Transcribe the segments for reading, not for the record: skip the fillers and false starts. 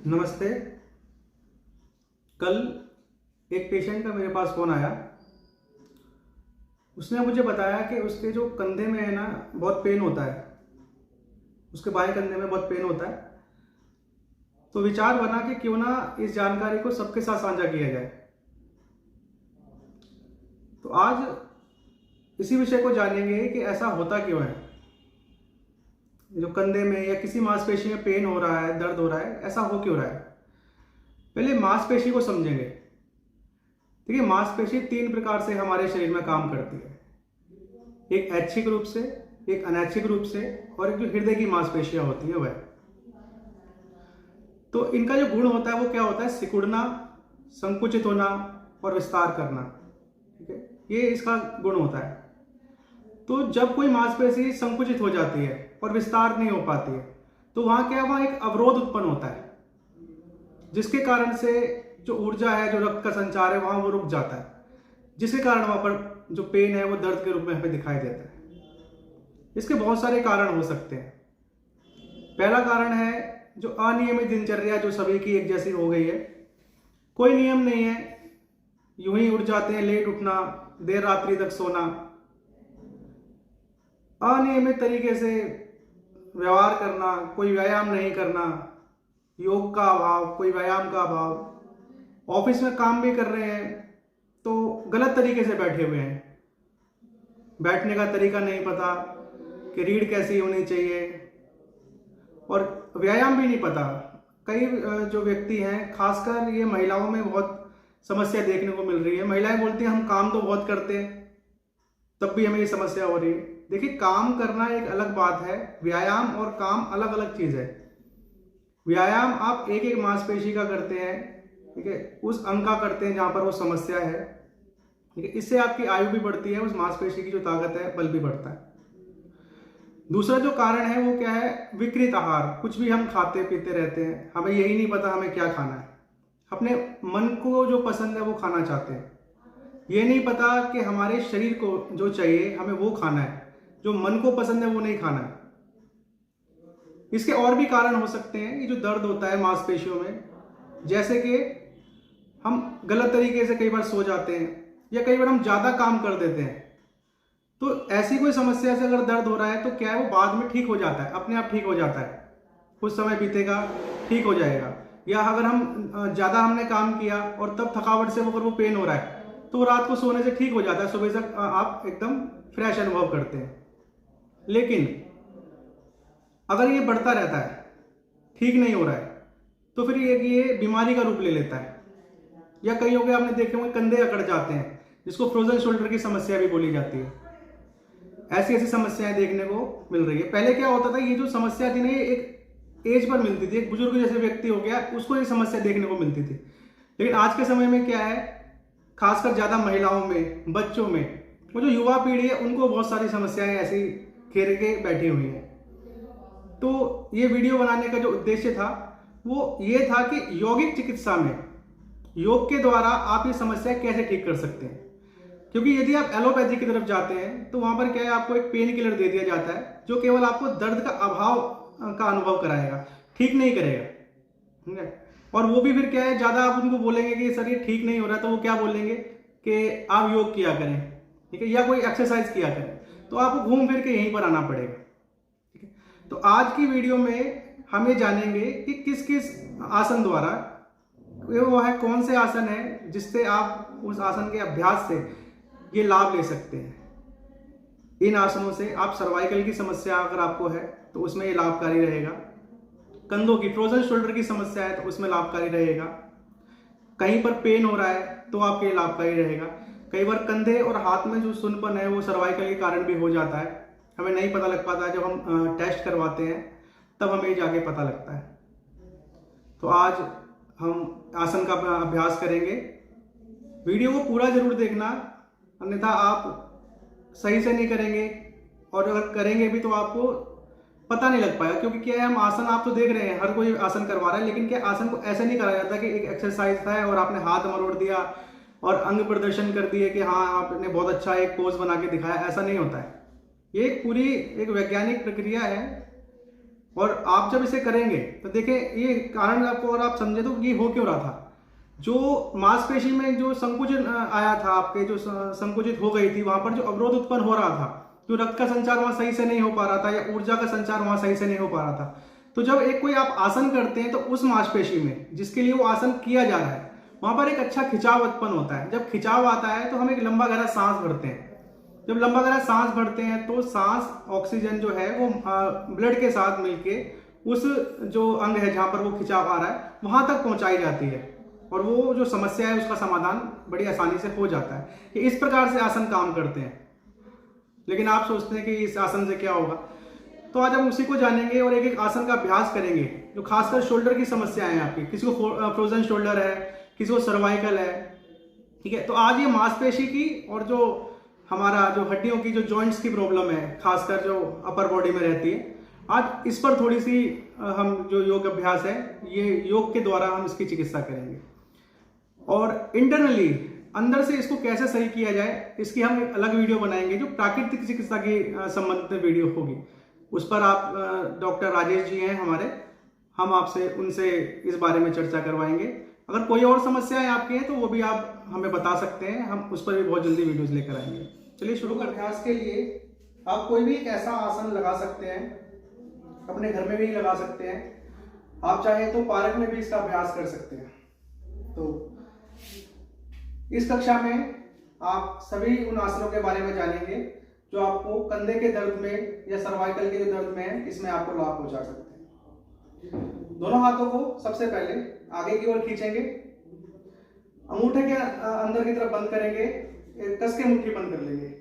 नमस्ते। कल एक पेशेंट का मेरे पास फ़ोन आया। उसने मुझे बताया कि उसके जो कंधे में है ना, बहुत पेन होता है। उसके बाएं कंधे में बहुत पेन होता है। तो विचार बना कि क्यों ना इस जानकारी को सबके साथ साझा किया जाए। तो आज इसी विषय को जानेंगे कि ऐसा होता क्यों है। जो कंधे में या किसी मांसपेशी में पेन हो रहा है, दर्द हो रहा है, ऐसा हो क्यों रहा है। पहले मांसपेशी को समझेंगे। देखिए, मांसपेशी 3 प्रकार से हमारे शरीर में काम करती है। एक ऐच्छिक रूप से, एक अनैच्छिक रूप से, और एक जो हृदय की मांसपेशियां होती है वह। तो इनका जो गुण होता है वो क्या होता है? सिकुड़ना, संकुचित होना और विस्तार करना। ठीक है, ये इसका गुण होता है। तो जब कोई मांसपेशी संकुचित हो जाती है और विस्तार नहीं हो पाती है, तो वहां क्या, वहां एक अवरोध उत्पन्न होता है, जिसके कारण से जो ऊर्जा है, जो रक्त का संचार है, वहां वो रुक जाता है, जिसके कारण वहां पर जो पेन है वो दर्द के रूप में हमें दिखाई देता है। इसके बहुत सारे कारण हो सकते हैं। पहला कारण है जो अनियमित दिनचर्या, जो सभी की एक जैसी हो गई है। कोई नियम नहीं है, यूं ही उठ जाते हैं, लेट उठना, देर रात्रि तक सोना, अनियमित तरीके से व्यवहार करना, कोई व्यायाम नहीं करना, योग का अभाव, कोई व्यायाम का अभाव। ऑफिस में काम भी कर रहे हैं तो गलत तरीके से बैठे हुए हैं, बैठने का तरीका नहीं पता कि रीढ़ कैसी होनी चाहिए, और व्यायाम भी नहीं पता। कई जो व्यक्ति हैं, खासकर ये महिलाओं में बहुत समस्या देखने को मिल रही है। महिलाएं बोलती हैं हम काम तो बहुत करते हैं, तब भी हमें ये समस्या हो रही है। देखिए, काम करना एक अलग बात है, व्यायाम और काम अलग अलग चीज है। व्यायाम आप एक एक मांसपेशी का करते हैं, ठीक है, उस अंग का करते हैं जहां पर वो समस्या है, ठीक है। इससे आपकी आयु भी बढ़ती है, उस मांसपेशी की जो ताकत है, बल भी बढ़ता है। दूसरा जो कारण है वो क्या है? विकृत आहार। कुछ भी हम खाते पीते रहते हैं, हमें यही नहीं पता हमें क्या खाना है। अपने मन को जो पसंद है वो खाना चाहते हैं, ये नहीं पता कि हमारे शरीर को जो चाहिए हमें वो खाना है, जो मन को पसंद है वो नहीं खाना है। इसके और भी कारण हो सकते हैं। ये जो दर्द होता है मांसपेशियों में, जैसे कि हम गलत तरीके से कई बार सो जाते हैं, या कई बार हम ज्यादा काम कर देते हैं। तो ऐसी कोई समस्या से अगर दर्द हो रहा है तो क्या है, वो बाद में ठीक हो जाता है, अपने आप ठीक हो जाता है, कुछ समय बीतेगा, ठीक हो जाएगा। या अगर हम ज्यादा हमने काम किया और तब थकावट से अगर वो पेन हो रहा है, तो रात को सोने से ठीक हो जाता है, सुबह से आप एकदम फ्रेश अनुभव करते हैं। लेकिन अगर ये बढ़ता रहता है, ठीक नहीं हो रहा है, तो फिर ये बीमारी का रूप ले लेता है। या कई हो गए, आपने देखे होंगे, कंधे अकड़ जाते हैं, जिसको फ्रोजन शोल्डर की समस्या भी बोली जाती है। ऐसी ऐसी समस्याएं देखने को मिल रही है। पहले क्या होता था, ये जो समस्या थी ना, ये एक एज पर मिलती थी, एक बुजुर्ग जैसे व्यक्ति हो गया उसको ये समस्या देखने को मिलती थी। लेकिन आज के समय में क्या है, खासकर ज्यादा महिलाओं में, बच्चों में, वो जो युवा पीढ़ी है, उनको बहुत सारी समस्याएं ऐसी घेर के बैठी हुई हैं। तो ये वीडियो बनाने का जो उद्देश्य था वो ये था कि यौगिक चिकित्सा में योग के द्वारा आप ये समस्या कैसे ठीक कर सकते हैं। क्योंकि यदि आप एलोपैथी की तरफ जाते हैं तो वहां पर क्या है, आपको एक पेन किलर दे दिया जाता है जो केवल आपको दर्द का अभाव का अनुभव कराएगा, ठीक नहीं करेगा, ठीक है। और वो भी फिर क्या है, ज्यादा आप उनको बोलेंगे कि सर ये ठीक नहीं हो रहा, तो वो क्या बोलेंगे कि आप योग किया करें, ठीक है, या कोई एक्सरसाइज किया करें। तो आपको घूम फिर के यहीं पर आना पड़ेगा, ठीक है। तो आज की वीडियो में हम ये जानेंगे कि किस किस आसन द्वारा, वो है कौन से आसन है जिससे आप उस आसन के अभ्यास से ये लाभ ले सकते हैं। इन आसनों से आप सर्वाइकल की समस्या अगर आपको है तो उसमें ये लाभकारी रहेगा। कंधों की, फ्रोजन शोल्डर की समस्या है तो उसमें लाभकारी रहेगा। कहीं पर पेन हो रहा है तो आपके लिए लाभकारी रहेगा। कई बार कंधे और हाथ में जो सुन्नपन है वो सर्वाइकल के कारण भी हो जाता है, हमें नहीं पता लग पाता है। जब हम टेस्ट करवाते हैं तब हमें जाके पता लगता है। तो आज हम आसन का अभ्यास करेंगे। वीडियो को पूरा जरूर देखना, अन्यथा आप सही से नहीं करेंगे, और अगर करेंगे भी तो आपको पता नहीं लग पाएगा। क्योंकि क्या है, हम आसन आप तो देख रहे हैं, हर कोई आसन करवा रहा है, लेकिन क्या आसन को ऐसे नहीं कराया जाता कि एक एक्सरसाइज था और आपने हाथ मरोड़ दिया और अंग प्रदर्शन कर दिए कि हाँ आपने बहुत अच्छा एक पोज बना के दिखाया। ऐसा नहीं होता है। ये एक पूरी एक वैज्ञानिक प्रक्रिया है और आप जब इसे करेंगे तो देखिए ये कारण आपको और आप समझे तो ये हो क्यों रहा था। जो मांसपेशी में जो संकुचन आया था, आपके जो संकुचित हो गई थी, वहां पर जो अवरोध उत्पन्न हो रहा था, जो रक्त का संचार वहां सही से नहीं हो पा रहा था या ऊर्जा का संचार वहां सही से नहीं हो पा रहा था, तो जब एक कोई आप आसन करते हैं तो उस मांसपेशी में जिसके लिए वो आसन किया जा रहा है वहां पर एक अच्छा खिंचाव उत्पन्न होता है। जब खिंचाव आता है तो हम एक लंबा गहरा सांस भरते हैं। जब लंबा गहरा सांस भरते हैं तो सांस ऑक्सीजन जो है वो ब्लड के साथ मिलके उस जो अंग है जहां पर वो खिंचाव आ रहा है वहां तक पहुंचाई जाती है और वो जो समस्या है उसका समाधान बड़ी आसानी से हो जाता है। कि इस प्रकार से आसन काम करते हैं। लेकिन आप सोचते हैं कि इस आसन से क्या होगा, तो आज हम उसी को जानेंगे और एक एक आसन का अभ्यास करेंगे जो खासकर शोल्डर की समस्या है आपकी। किसी को फ्रोजन शोल्डर है, किसी को सर्वाइकल है, ठीक है। तो आज ये मांसपेशी की और जो हमारा जो हड्डियों की जो जॉइंट्स की प्रॉब्लम है, खासकर जो अपर बॉडी में रहती है, आज इस पर थोड़ी सी हम जो योग अभ्यास है ये योग के द्वारा हम इसकी चिकित्सा करेंगे। और इंटरनली अंदर से इसको कैसे सही किया जाए इसकी हम एक अलग वीडियो बनाएंगे जो प्राकृतिक चिकित्सा की संबंधित वीडियो होगी। उस पर आप डॉक्टर राजेश जी हैं हमारे, हम आपसे उनसे इस बारे में चर्चा करवाएंगे। अगर कोई और समस्याएं आपकी हैं तो वो भी आप हमें बता सकते हैं, हम उस पर भी बहुत जल्दी वीडियोस लेकर आएंगे। चलिए शुरू करते हैं। अभ्यास के लिए आप कोई भी एक ऐसा आसन लगा सकते हैं, अपने घर में भी लगा सकते हैं, आप चाहे तो पार्क में भी इसका अभ्यास कर सकते हैं। तो इस कक्षा में आप सभी उन आसनों के बारे में जानेंगे जो आपको कंधे के दर्द में या सर्वाइकल के जो दर्द में है इसमें आपको लाभ पहुंचा सकते हैं। दोनों हाथों को सबसे पहले आगे की ओर खींचेंगे, अंगूठे के अंदर की तरफ बंद करेंगे, कस के मुट्ठी बंद कर लेंगे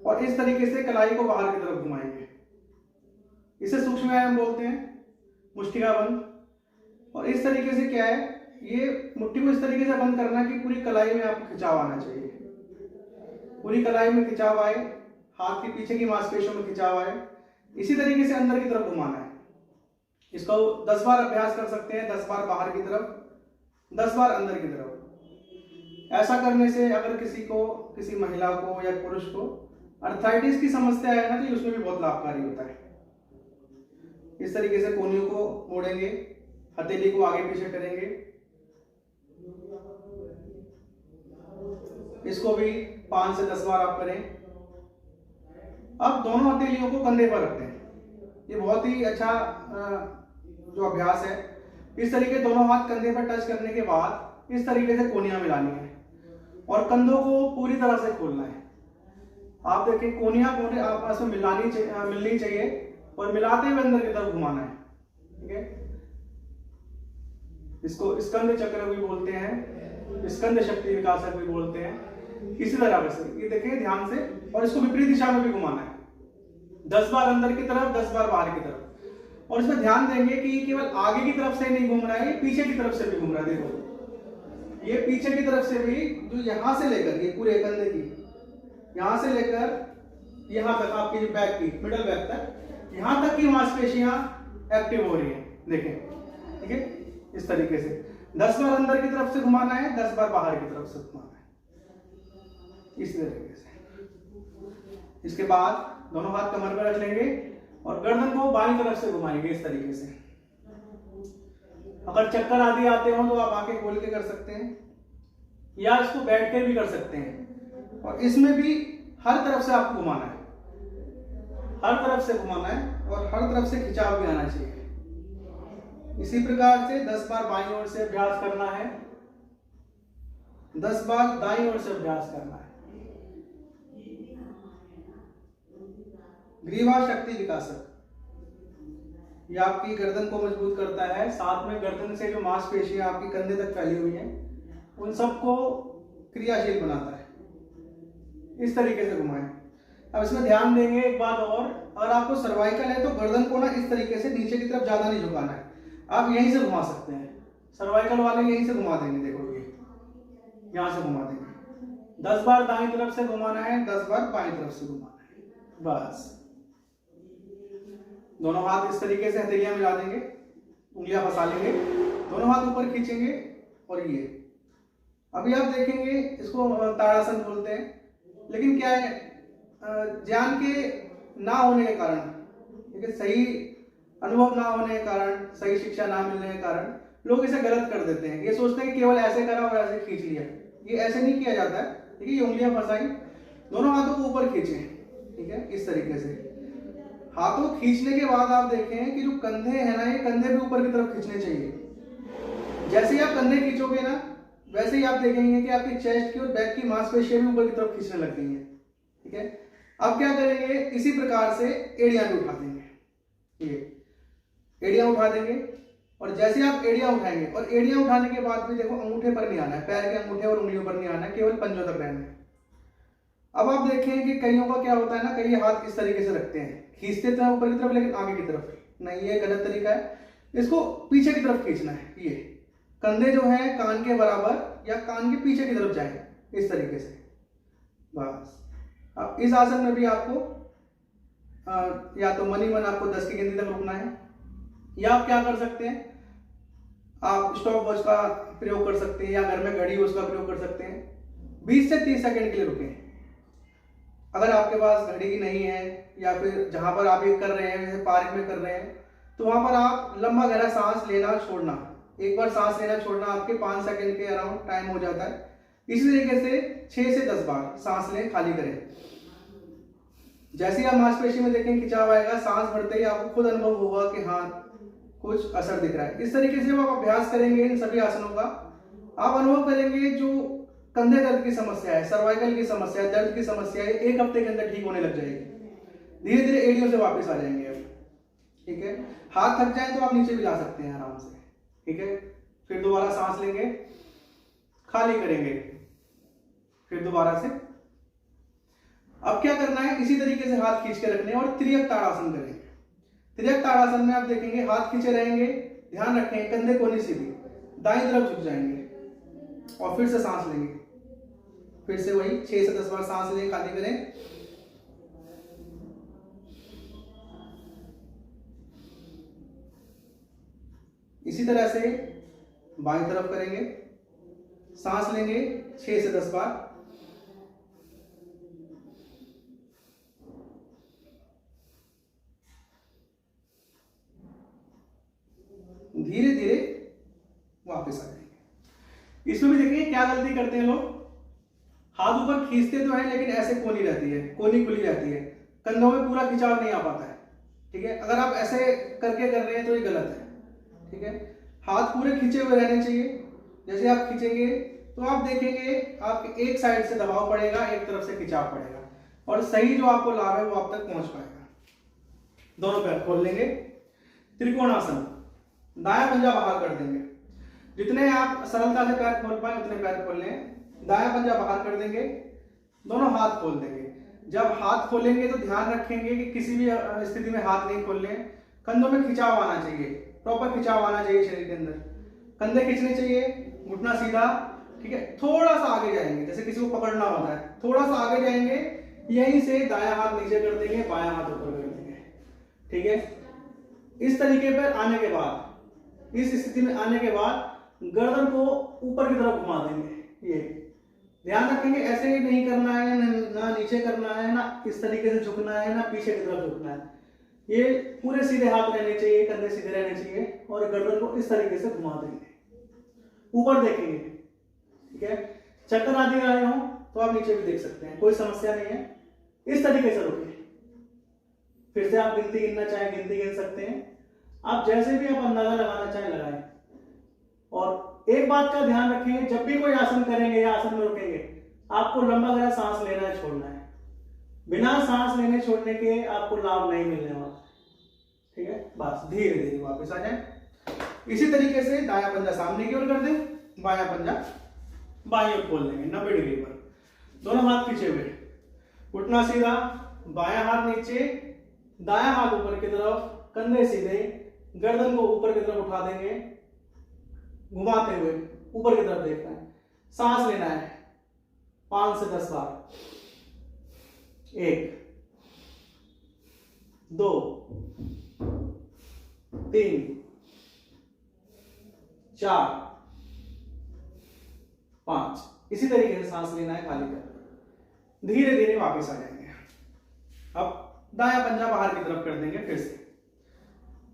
और इस तरीके से कलाई को बाहर की तरफ घुमाएंगे। इसे सूक्ष्म व्यायाम बोलते हैं, मुष्टिका बंद। और इस तरीके से क्या है, ये मुट्ठी को इस तरीके से बंद करना कि पूरी कलाई में आपको खिंचाव आना चाहिए। पूरी कलाई में खिंचाव आए, हाथ के पीछे की मांसपेशियों में खिंचाव आए, इसी तरीके से अंदर की तरफ घुमाना है। इसको 10 बार अभ्यास कर सकते हैं, 10 बार बाहर की तरफ, 10 बार अंदर की तरफ। ऐसा करने से अगर किसी महिला को या पुरुष को अर्थराइटिस की समस्या है ना तो उसमें भी बहुत लाभकारी होता है। इस तरीके से कोहनियों को मोड़ेंगे, हथेली को आगे पीछे करेंगे, इसको भी 5 से 10 बार आप करें। अब दोनों हथेलियों को कंधे पर रखते हैं। ये बहुत ही अच्छा जो अभ्यास है। इस तरीके दोनों हाथ कंधे पर टच करने के बाद इस तरीके से कोहनियां मिलानी है और कंधों को पूरी तरह से खोलना है। आप देखिए कोहनियां आपस में मिलनी चाहिए और मिलाते हुए अंदर की तरफ घुमाना है, ठीक है। इसको स्कंद चक्र भी बोलते हैं, स्कंद शक्ति विकासक भी बोलते हैं। इसी तरह से ये देखिए ध्यान से, और इसको विपरीत दिशा में भी घुमाना है। 10 बार अंदर की तरफ, 10 बार बाहर की तरफ। और इसमें ध्यान देंगे कि केवल आगे की तरफ से नहीं घूम रहा है, ये पीछे की तरफ से भी घूम रहा है। देखो ये पीछे की तरफ से भी, जो यहां से लेकर ये पूरे कंधे की, यहां से लेकर यहां तक आपकी जो बैक की मिडल बैक तक, यहां तक की मांसपेशियां एक्टिव हो रही है। देखें, ठीक है। इस तरीके से 10 बार अंदर की तरफ से घुमाना है, 10 बार बाहर की तरफ से घुमाना है, इस तरीके से। इसके बाद दोनों हाथ कमर पर रख लेंगे और गर्दन को बाईं तरफ से घुमाएंगे इस तरीके से। अगर चक्कर आदि आते हो तो आप आंखें खोल के कर सकते हैं या इसको बैठ के भी कर सकते हैं। और इसमें भी हर तरफ से आपको घुमाना है, हर तरफ से घुमाना है और हर तरफ से खिंचाव भी आना चाहिए। इसी प्रकार से 10 बार बाईं ओर से अभ्यास करना है, 10 बार दाईं ओर से अभ्यास करना है। ग्रीवा शक्ति विकासक, ये आपकी गर्दन को मजबूत करता है, साथ में गर्दन से जो मांसपेशियां आपकी कंधे तक फैली हुई हैं उन सबको क्रियाशील बनाता है। इस तरीके से घुमाएं। अब इसमें ध्यान देंगे एक बात और, अगर आपको सर्वाइकल है तो गर्दन को ना इस तरीके से नीचे की तरफ ज्यादा नहीं झुकाना है, आप यहीं से घुमा सकते हैं। सर्वाइकल वाले यहीं से घुमा देंगे, देखो ये यहां से घुमा देंगे। 10 बार दाईं तरफ से घुमाना है, 10 बार बाईं तरफ से घुमाना है, बस। दोनों हाथ इस तरीके से हथेलियां मिला देंगे, उंगलियां फंसा लेंगे, दोनों हाथ ऊपर खींचेंगे और ये अभी आप देखेंगे इसको ताड़ासन बोलते हैं। लेकिन क्या है, ज्ञान के ना होने के कारण, सही अनुभव ना होने के कारण, सही शिक्षा ना मिलने के कारण लोग इसे गलत कर देते हैं। ये सोचते हैं कि केवल ऐसे करा और ऐसे खींच लिया। ये ऐसे नहीं किया जाता है। ठीक है, ये उंगलियां फंसाई, दोनों हाथों को ऊपर खींचे, ठीक है, इस तरीके से। हाथों खींचने के बाद आप देखें कि जो कंधे हैं ना, ये कंधे भी ऊपर की तरफ खींचने चाहिए। जैसे ही आप कंधे खींचोगे ना, वैसे ही आप देखेंगे कि आपकी चेस्ट की और बैक की मांसपेशियां भी ऊपर की तरफ खींचने लग गई हैं। ठीक है, अब क्या करेंगे, इसी प्रकार से एड़ियां भी उठा देंगे। ये एड़ियां उठा देंगे, और जैसे आप एड़ियां उठाएंगे, और एड़ियां उठाने के बाद भी देखो अंगूठे पर नहीं आना है, पैर के अंगूठे और उंगलियों पर नहीं आना है, केवल पंजों तक रहना है। अब आप देखें कि कईयों का क्या होता है ना, कई हाथ इस तरीके से रखते हैं, खींचते तो है ऊपर की तरफ लेकिन आगे की तरफ नहीं। ये गलत तरीका है, इसको पीछे की तरफ खींचना है। ये कंधे जो है कान के बराबर या कान के पीछे की तरफ जाए, इस तरीके से, बस। अब इस आसन में भी आपको या तो मन ही मन आपको 10 की गिनती तक रुकना है, या आप क्या कर सकते हैं, आप स्टॉप वॉच का प्रयोग कर सकते हैं, या घर में घड़ी उसका प्रयोग कर सकते हैं। 20 से 30 सेकंड के लिए रुकें। अगर आपके पास घड़ी नहीं है, या फिर जहां पर आप ये कर रहे हैं, जैसे पार्क में कर रहे हैं, तो वहां पर आप लंबा गहरा सांस लेना छोड़ना, एक बार सांस लेना छोड़ना आपके 5 सेकंड के अराउंड टाइम हो जाता है। इसी तरीके से 6 से 10 बार सांस लें, खाली करें। जैसे ही आप मांसपेशी में देखें खिंचाव आएगा, सांस भरते ही आपको खुद अनुभव होगा कि हाँ कुछ असर दिख रहा है। इस तरीके से जब आप अभ्यास करेंगे इन सभी आसनों का, आप अनुभव करेंगे जो कंधे दर्द की समस्या है, सर्वाइकल की समस्या है, दर्द की समस्या है, 1 हफ्ते के अंदर ठीक होने लग जाएगी। धीरे धीरे एड़ियों से वापस आ जाएंगे अब। ठीक है, हाथ थक जाए तो आप नीचे भी जा सकते हैं आराम से। ठीक है, फिर दोबारा सांस लेंगे, खाली करेंगे, फिर दोबारा से। अब क्या करना है, इसी तरीके से हाथ खींच के रखने और त्रियक ताड़ासन करेंगे। त्रियक ताड़ासन में आप देखेंगे हाथ खींचे रहेंगे, ध्यान रखें कंधे कोनी सीधी, दाईं तरफ झुक जाएंगे, और फिर से सांस लेंगे। फिर से वही 6 से 10 बार सांस लें, खाली करें। इसी तरह से बाईं तरफ करेंगे, सांस लेंगे 6 से 10 बार। धीरे धीरे वापस आ जाएंगे। इसमें भी देखिए क्या गलती करते हैं लोग, हाथ ऊपर खींचते तो है लेकिन ऐसे कोनी रहती है, कोनी खुली रहती है, कंधों में पूरा खिंचाव नहीं आ पाता है। ठीक है, अगर आप ऐसे करके कर रहे हैं तो ये गलत है। ठीक है, हाथ पूरे खींचे हुए रहने चाहिए। जैसे आप खींचेंगे तो आप देखेंगे आपके एक साइड से दबाव पड़ेगा, एक तरफ से खिंचाव पड़ेगा, और सही जो आपको लाभ है वो आप तक पहुंच पाएगा। दोनों पैर खोल लेंगे, त्रिकोणासन, दायां पंजा बाहर कर देंगे। जितने आप सरलता से पैर खोल पाए उतने पैर खोल लें। दायां पंजा बाहर कर देंगे, दोनों हाथ खोल देंगे। जब हाथ खोलेंगे तो ध्यान रखेंगे कि किसी भी स्थिति में हाथ नहीं खोल लें। कंधों में खिंचाव आना चाहिए, प्रॉपर खिंचाव आना चाहिए शरीर के अंदर, कंधे खींचने चाहिए, घुटना सीधा। ठीक है, थोड़ा सा आगे जाएंगे, जैसे किसी को पकड़ना होता है, थोड़ा सा आगे जाएंगे, यहीं से दायां हाथ नीचे कर देंगे, बायां हाथ ऊपर कर देंगे। ठीक है, इस तरीके पर आने के बाद, इस स्थिति में आने के बाद गर्दन को ऊपर की तरफ घुमा देंगे। ये ध्यान रखेंगे, ऐसे नहीं करना है, ना नीचे करना है, ना इस तरीके से झुकना है, ना पीछे की तरफ झुकना है। ये पूरे सीधे हाथ रहने चाहिए, कंधे सीधे रहने चाहिए, और गर्दन को इस तरीके से घुमा देंगे, ऊपर देखेंगे। ठीक है, चक्कर आदि आ रहे हो तो आप नीचे भी देख सकते हैं, कोई समस्या नहीं है। इस तरीके से रुकिए। फिर से आप गिनती गिनना चाहें गिनती गिन सकते हैं, आप जैसे भी आप अंदाजा लगाना चाहें लगाएं। और एक बात का ध्यान रखें, जब भी कोई आसन करेंगे या आसन में रुकेंगे, आपको लंबा गहरा सांस लेना है, छोड़ना है। बिना सांस लेने छोड़ने के आपको लाभ नहीं मिलने वाला। ठीक है, बस धीरे धीरे वापस आ जाए। इसी तरीके से दायां पंजा सामने की ओर कर दें, बायां पंजा बाईं ओर खोल देंगे 90 डिग्री पर, दोनों हाथ खींचे हुए, घुटना सीधा, बायां हाथ नीचे, दायां हाथ ऊपर की तरफ, कंधे सीधे, गर्दन को ऊपर की तरफ उठा देंगे, घुमाते हुए ऊपर की तरफ देखना है। सांस लेना है 5 से 10 बार। 1 2 3 4 5। इसी तरीके से सांस लेना है, खाली कर, धीरे धीरे वापस आ जाएंगे। अब दायां पंजा बाहर की तरफ कर देंगे। फिर से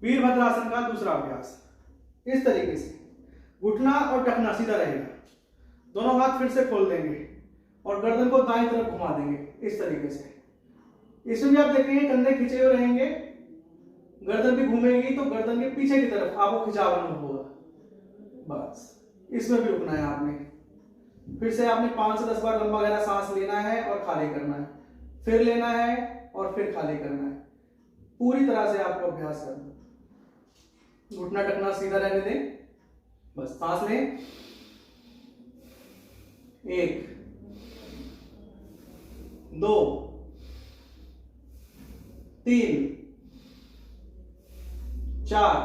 वीरभद्रासन का दूसरा अभ्यास। इस तरीके से घुटना और टखना सीधा रहेगा, दोनों हाथ फिर से खोल देंगे और गर्दन को दाईं तरफ घुमा देंगे इस तरीके से। इसमें भी आप देखेंगे कंधे खींचे हुए रहेंगे, गर्दन भी घूमेगी तो गर्दन के पीछे की तरफ आपको खिंचाव अनुभव होगा। बस इसमें भी रुकना है आपने। फिर से आपने 5 से 10 बार लंबा गहरा सांस लेना है और खाली करना है, फिर लेना है और फिर खाली करना है। पूरी तरह से आपको अभ्यास करना है। घुटना टखना सीधा रहने दें, बस सांस लें। 1 2 3 4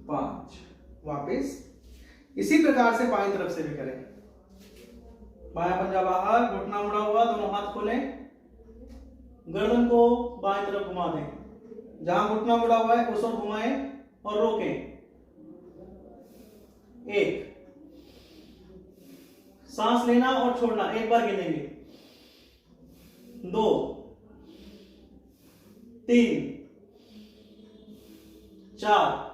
5। वापिस इसी प्रकार से बाएं तरफ से भी करें। बायां पंजा बाहर, घुटना मुड़ा हुआ, दोनों हाथ खोलें, गर्दन को बाएं तरफ घुमा दें। जहां घुटना मुड़ा हुआ है उस ओर घुमाएं और रोकें। 1 सांस लेना और छोड़ना, एक बार गिनेंगे। 2 3 4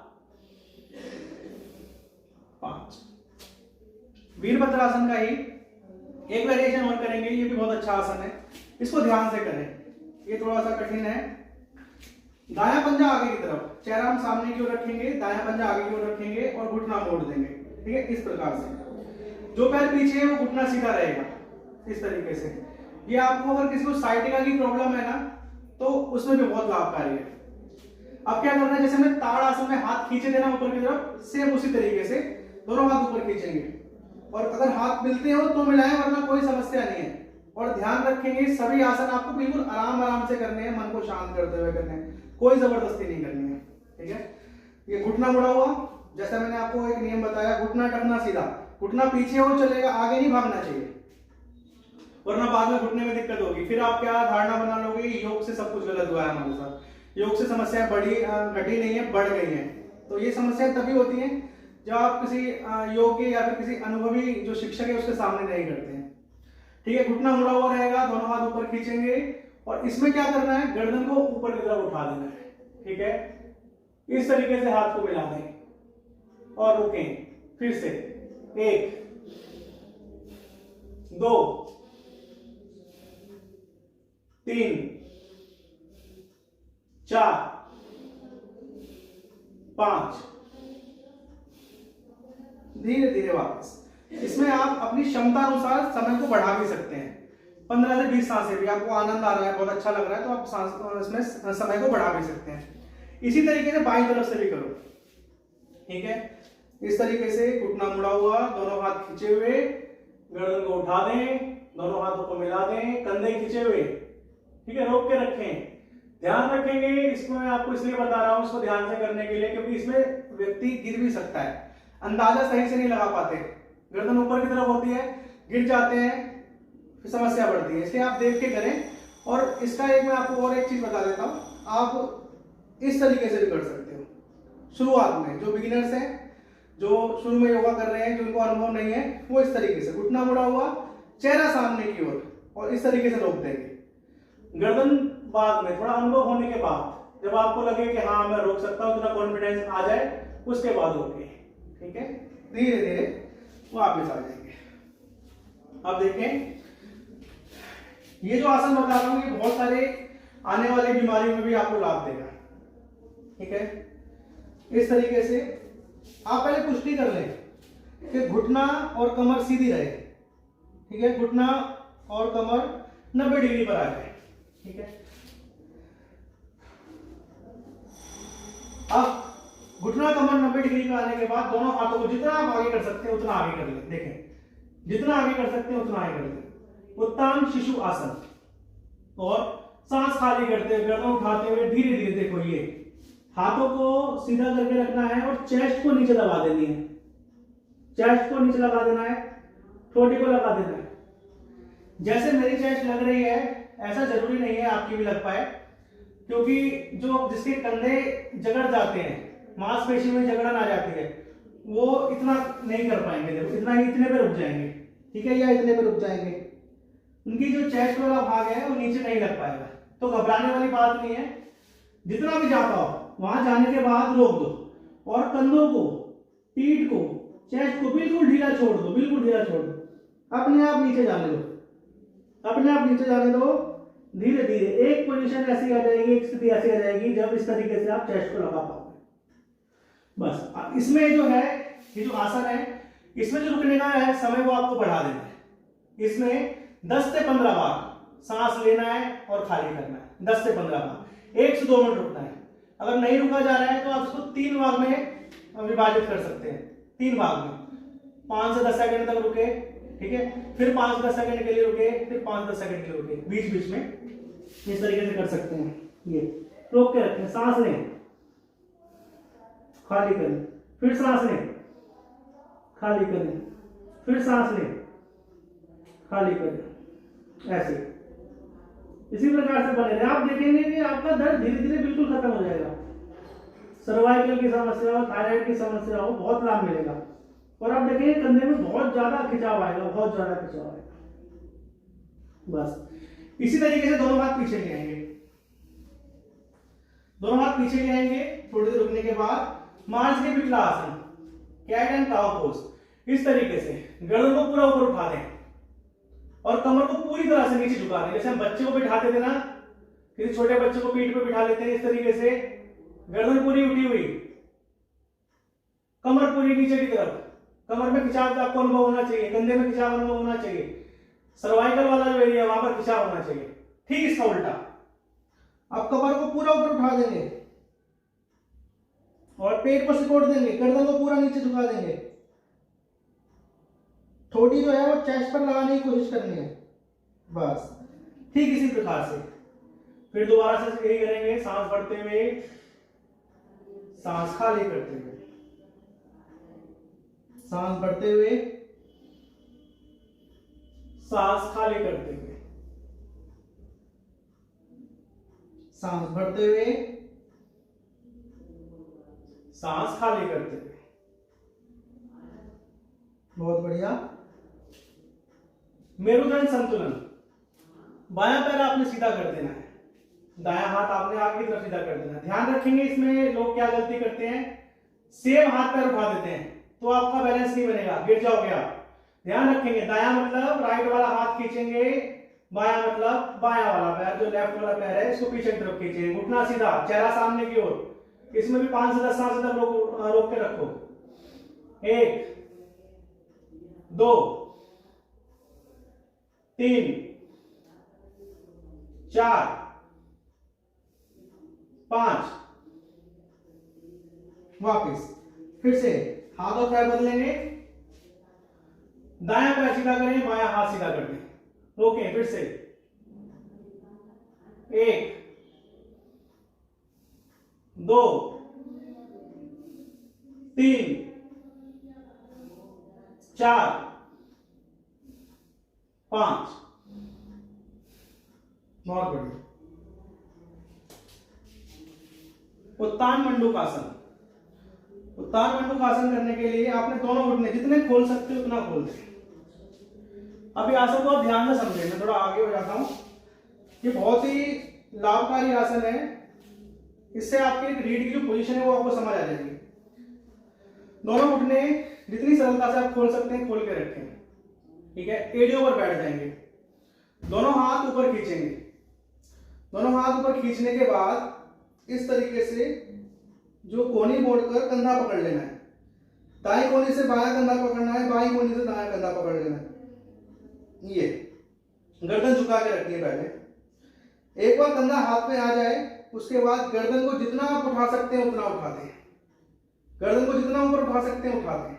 5। वीरभद्रासन का ही एक वेरिएशन और करेंगे, ये भी बहुत अच्छा आसन है, इसको ध्यान से करें, ये थोड़ा सा कठिन है। दायां पंजा आगे की तरफ, चेहरा हम सामने की ओर रखेंगे, दायां पंजा आगे की ओर रखेंगे और घुटना मोड़ देंगे। ठीक है, इस प्रकार से। जो पैर पीछे है वो घुटना सीधा रहेगा इस तरीके से। ये आपको अगर किसी को साइटिका की प्रॉब्लम है ना तो उसमें भी बहुत लाभकारी है। अब क्या करना है, जैसे मैं ताड़ आसन में हाथ खींचे देना ऊपर की तरफ, सेम उसी तरीके से दोनों हाथ ऊपर खींचेंगे और अगर हाथ मिलते हो तो मिलाएं, वरना कोई समस्या नहीं है। और ध्यान रखेंगे सभी आसन आपको बिल्कुल आराम आराम से करने हैं, मन को शांत करते हुए करने हैं, कोई जबरदस्ती नहीं करनी है। ठीक है, ये घुटना मुड़ा हुआ, जैसा मैंने आपको एक नियम बताया, घुटना टखना सीधा, घुटना पीछे हो चलेगा, आगे नहीं भागना चाहिए, वरना बाद में घुटने में दिक्कत होगी। फिर आप क्या धारणा बना लोगे, योग से सब कुछ गलत हुआ है हमारे साथ, योग से समस्याएं घटी नहीं है, बढ़ गई हैं। तो ये समस्याएं तभी होती हैं जब आप किसी योग्य या फिर किसी अनुभवी जो शिक्षक है उसके सामने नहीं करते हैं। ठीक है, घुटना मुड़ा हुआ रहेगा, दोनों हाथ ऊपर खींचेंगे और इसमें क्या करना है, गर्दन को ऊपर की तरफ उठा देना है। ठीक है, इस तरीके से हाथ को मिला दें और रुकें। फिर से 1 2 3 4 5। धीरे धीरे वापस। इसमें आप अपनी क्षमता अनुसार समय को बढ़ा भी सकते हैं। 15 से 20 सांसें भी आपको आनंद आ रहा है, बहुत अच्छा लग रहा है तो आप इसमें समय को बढ़ा भी सकते हैं। इसी तरीके से बाईं तरफ से भी करो। ठीक है, इस तरीके से घुटना मुड़ा हुआ, दोनों हाथ खींचे हुए, गर्दन को उठा दें, दोनों हाथों को मिला दें, कंधे खींचे हुए। ठीक है, रोक के रखें। ध्यान रखेंगे, इसको मैं आपको इसलिए बता रहा हूं इसको ध्यान से करने के लिए, क्योंकि इसमें व्यक्ति गिर भी सकता है, अंदाजा सही से नहीं लगा पाते, गर्दन ऊपर की तरफ होती है, गिर जाते हैं, फिर समस्या बढ़ती है। इसलिए आप देख के करें। और इसका एक मैं आपको और एक चीज बता देता हूं, आप इस तरीके से भी कर सकते हो। शुरुआत में जो बिगिनर्स हैं, जो शुरू में योगा कर रहे हैं, जिनको अनुभव नहीं है, वो इस तरीके से घुटना मुड़ा हुआ, चेहरा सामने की ओर और इस तरीके से रोक देंगे। गर्दन बाद में, थोड़ा अनुभव होने के बाद, जब आपको लगे कि हाँ मैं रोक सकता हूं, इतना कॉन्फिडेंस आ जाए, उसके बाद रोके। ठीक है, धीरे धीरे वापस आ जाएंगे। अब देखें, ये जो आसन बता रहा हूं ये बहुत सारे आने वाली बीमारियों में भी आपको लाभ देगा। ठीक है, इस तरीके से आप पहले पुष्टि कर लें कि घुटना और कमर सीधी रहे। ठीक है, घुटना और कमर 90 डिग्री पर आ जाए। ठीक है, अब घुटना कमर 90 डिग्री पर आने के बाद दोनों हाथों को जितना आप आगे कर सकते हैं उतना आगे कर लें। देखें, जितना आगे कर सकते हैं उतना आगे कर लें। उत्तान शिशु आसन, और सांस खाली करते हुए, गर्दन उठाते हुए धीरे धीरे, देखो ये हाथों को सीधा करके रखना है और चेस्ट को नीचे लगा देनी है, चेस्ट को नीचे लगा देना है, ठोड़ी को लगा देना है। जैसे मेरी चेस्ट लग रही है ऐसा जरूरी नहीं है आपकी भी लग पाए, क्योंकि जो जिसके कंधे जगड़ जाते हैं, मांसपेशी में जगड़न आ जाती है, वो इतना नहीं कर पाएंगे। देखो इतना ही, इतने पे रुक जाएंगे। ठीक है, या इतने पे रुक जाएंगे। उनकी जो चेस्ट वाला भाग है वो नीचे नहीं लग पाएगा, तो घबराने वाली बात नहीं है। जितना भी जाता हो वहां जाने के बाद रोक दो और कंधों को, पीठ को, चेस्ट को बिल्कुल ढीला छोड़ दो, बिल्कुल ढीला छोड़ दो। अपने आप नीचे जाने दो, अपने आप नीचे जाने दो। धीरे धीरे एक पोजीशन ऐसी आ जाएगी, एक स्थिति ऐसी आ जाएगी जब इस तरीके से आप चेस्ट को लगा पाओगे। बस इसमें जो है, ये जो आसन है, इसमें जो रुकने का है समय वो आपको बढ़ा देना है। इसमें 10 से 15 बार सांस लेना है और खाली करना है। 10 से 15 बार, 1 से 2 मिनट रुकना है। अगर नहीं रुका जा रहा है तो आप इसको 3 भाग में विभाजित कर सकते हैं। 3 भाग में 5 से 10 सेकंड तक रुके, ठीक है, फिर 5 से 10 सेकंड के लिए रुके, फिर 5 से 10 सेकंड के लिए रुके, बीच बीच में इस तरीके से कर सकते हैं। ये रोक के रखें, सांस लें, खाली करें, फिर सांस लें, खाली करें, फिर सांस लें, खाली करें। ऐसे इसी प्रकार से बने रहे। आप देखेंगे कि आपका दर्द धीरे धीरे बिल्कुल खत्म हो जाएगा। सर्वाइकल की समस्या हो, थायराइड की समस्या हो, बहुत लाभ मिलेगा। और आप देखेंगे कंधे में बहुत ज्यादा खिंचाव आएगा, बहुत ज्यादा खिंचाव आएगा। बस इसी तरीके से दोनों हाथ पीछे ले आएंगे, दोनों हाथ पीछे ले आएंगे। थोड़ी देर रुकने के बाद मार्च के पिछला आसन, कैट एंड काउ पोज। इस तरीके से गर्दन को पूरा ऊपर उठा दें और कमर को पूरी तरह से नीचे झुका दें। जैसे हम बच्चे को बिठाते थे ना, किसी छोटे बच्चे को पीठ पे बिठा लेते हैं, इस तरीके से गर्दन पूरी उठी हुई, कमर पूरी नीचे की तरफ। कमर में खिंचाव का आपको अनुभव होना चाहिए, कंधे में खिंचाव अनुभव होना चाहिए, सर्वाइकल वाला जो एरिया है वहां पर खिंचाव होना चाहिए। ठीक इसका उल्टा, आप कमर को पूरा ऊपर उठा देंगे और पेट को सिकोड़ देंगे, गर्दन को पूरा नीचे झुका देंगे। ठोड़ी जो है वो चेस्ट पर लगाने की कोशिश करनी है। बस ठीक इसी प्रकार से फिर दोबारा से यही करेंगे। सांस भरते हुए, सांस खाली करते हुए, सांस भरते हुए, सांस खाली करते हुए, सांस भरते हुए, सांस खाली करते हुए। बहुत बढ़िया। मेरुदंड संतुलन। बायां पैर आपने सीधा कर देना है, दायां हाथ आपने आगे की तरफ सीधा कर देना है। ध्यान रखेंगे इसमें लोग क्या गलती करते हैं, सेम हाथ पैर उठा देते हैं तो आपका बैलेंस नहीं बनेगा, गिर जाओगे आप। ध्यान रखेंगे, दायां मतलब राइट वाला हाथ खींचेंगे, बायां मतलब बायां वाला पैर, जो लेफ्ट वाला पैर है इसको पीछे की तरफ खींचेंगे, घुटना सीधा, चेहरा सामने की ओर। इसमें भी 5 से 10 सांस तक रोक के रखो। 1 2 3 4 5। वापिस फिर से हाथ और पैर बदलेंगे, दायां पैर सीधा करें, बायां हाथ सीधा कर दें। रोकें, फिर से 1 2 3 4 5। बहुत बढ़िया। उत्तान मंडूकासन। उत्तान मंडूकासन करने के लिए आपने दोनों घुटने जितने खोल सकते हो उतना खोल दें। अभी आसन को आप ध्यान से समझें, मैं थोड़ा आगे हो जाता हूं। ये बहुत ही लाभकारी आसन है, इससे आपकी रीढ़ की जो पोजीशन है वो आपको समझ आ जाएगी। दोनों घुटने जितनी सरलता से आप खोल सकते हैं खोल के रखें, ठीक है। एड़ियों पर बैठ जाएंगे, दोनों हाथ ऊपर खींचेंगे। दोनों हाथ ऊपर खींचने के बाद इस तरीके से जो कोहनी मोड़कर कंधा पकड़ लेना है। दाएं कोहनी से बायां कंधा पकड़ना है, बाईं कोहनी से दायां कंधा पकड़ लेना है। ये गर्दन झुका के रखनी है पहले। एक बार कंधा हाथ में आ जाए उसके बाद गर्दन को जितना आप उठा सकते हैं उतना उठा दें, गर्दन को जितना ऊपर उठा सकते हैं उठा दें।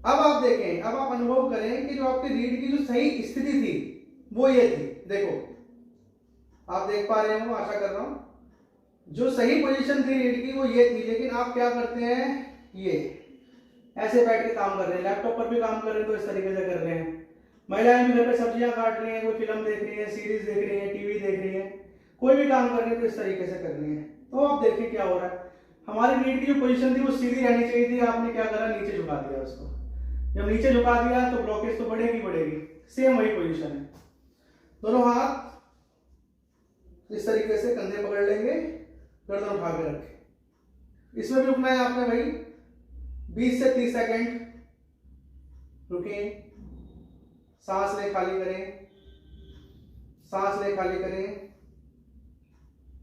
अब आप देखें, अब आप अनुभव करें कि जो आपकी रीढ़ की जो सही स्थिति थी वो ये थी। देखो आप देख पा रहे हो, आशा कर रहा हूं। जो सही पोजीशन थी रीढ़ की वो ये थी, लेकिन आप क्या करते हैं, ये ऐसे बैठ के काम कर रहे हैं। लैपटॉप पर भी काम कर रहे हैं तो इस तरीके से कर रहे हैं। महिलाएं भी घर पे सब्जियां काट रही हैं, कोई फिल्म देख रही है, सीरीज देख रही है, टीवी देख रही है, कोई भी काम कर रही है तो इस तरीके से कर रही है। तो आप देखिए क्या हो रहा है। हमारी रीढ़ की जो पोजीशन थी वो सीधी रहनी चाहिए थी, आपने क्या करा, नीचे झुका दिया उसको। जब नीचे झुका दिया तो ब्लॉकेज तो बढ़ेगी बढ़ेगी। सेम वही पोजीशन है। दोनों हाथ इस तरीके से कंधे पकड़ लेंगे, गर्दन उठा के रखें। इसमें भी रुकना है आपने भाई 20 से 30 सेकंड। रुके, सांस ले खाली करें, सांस ले खाली करें,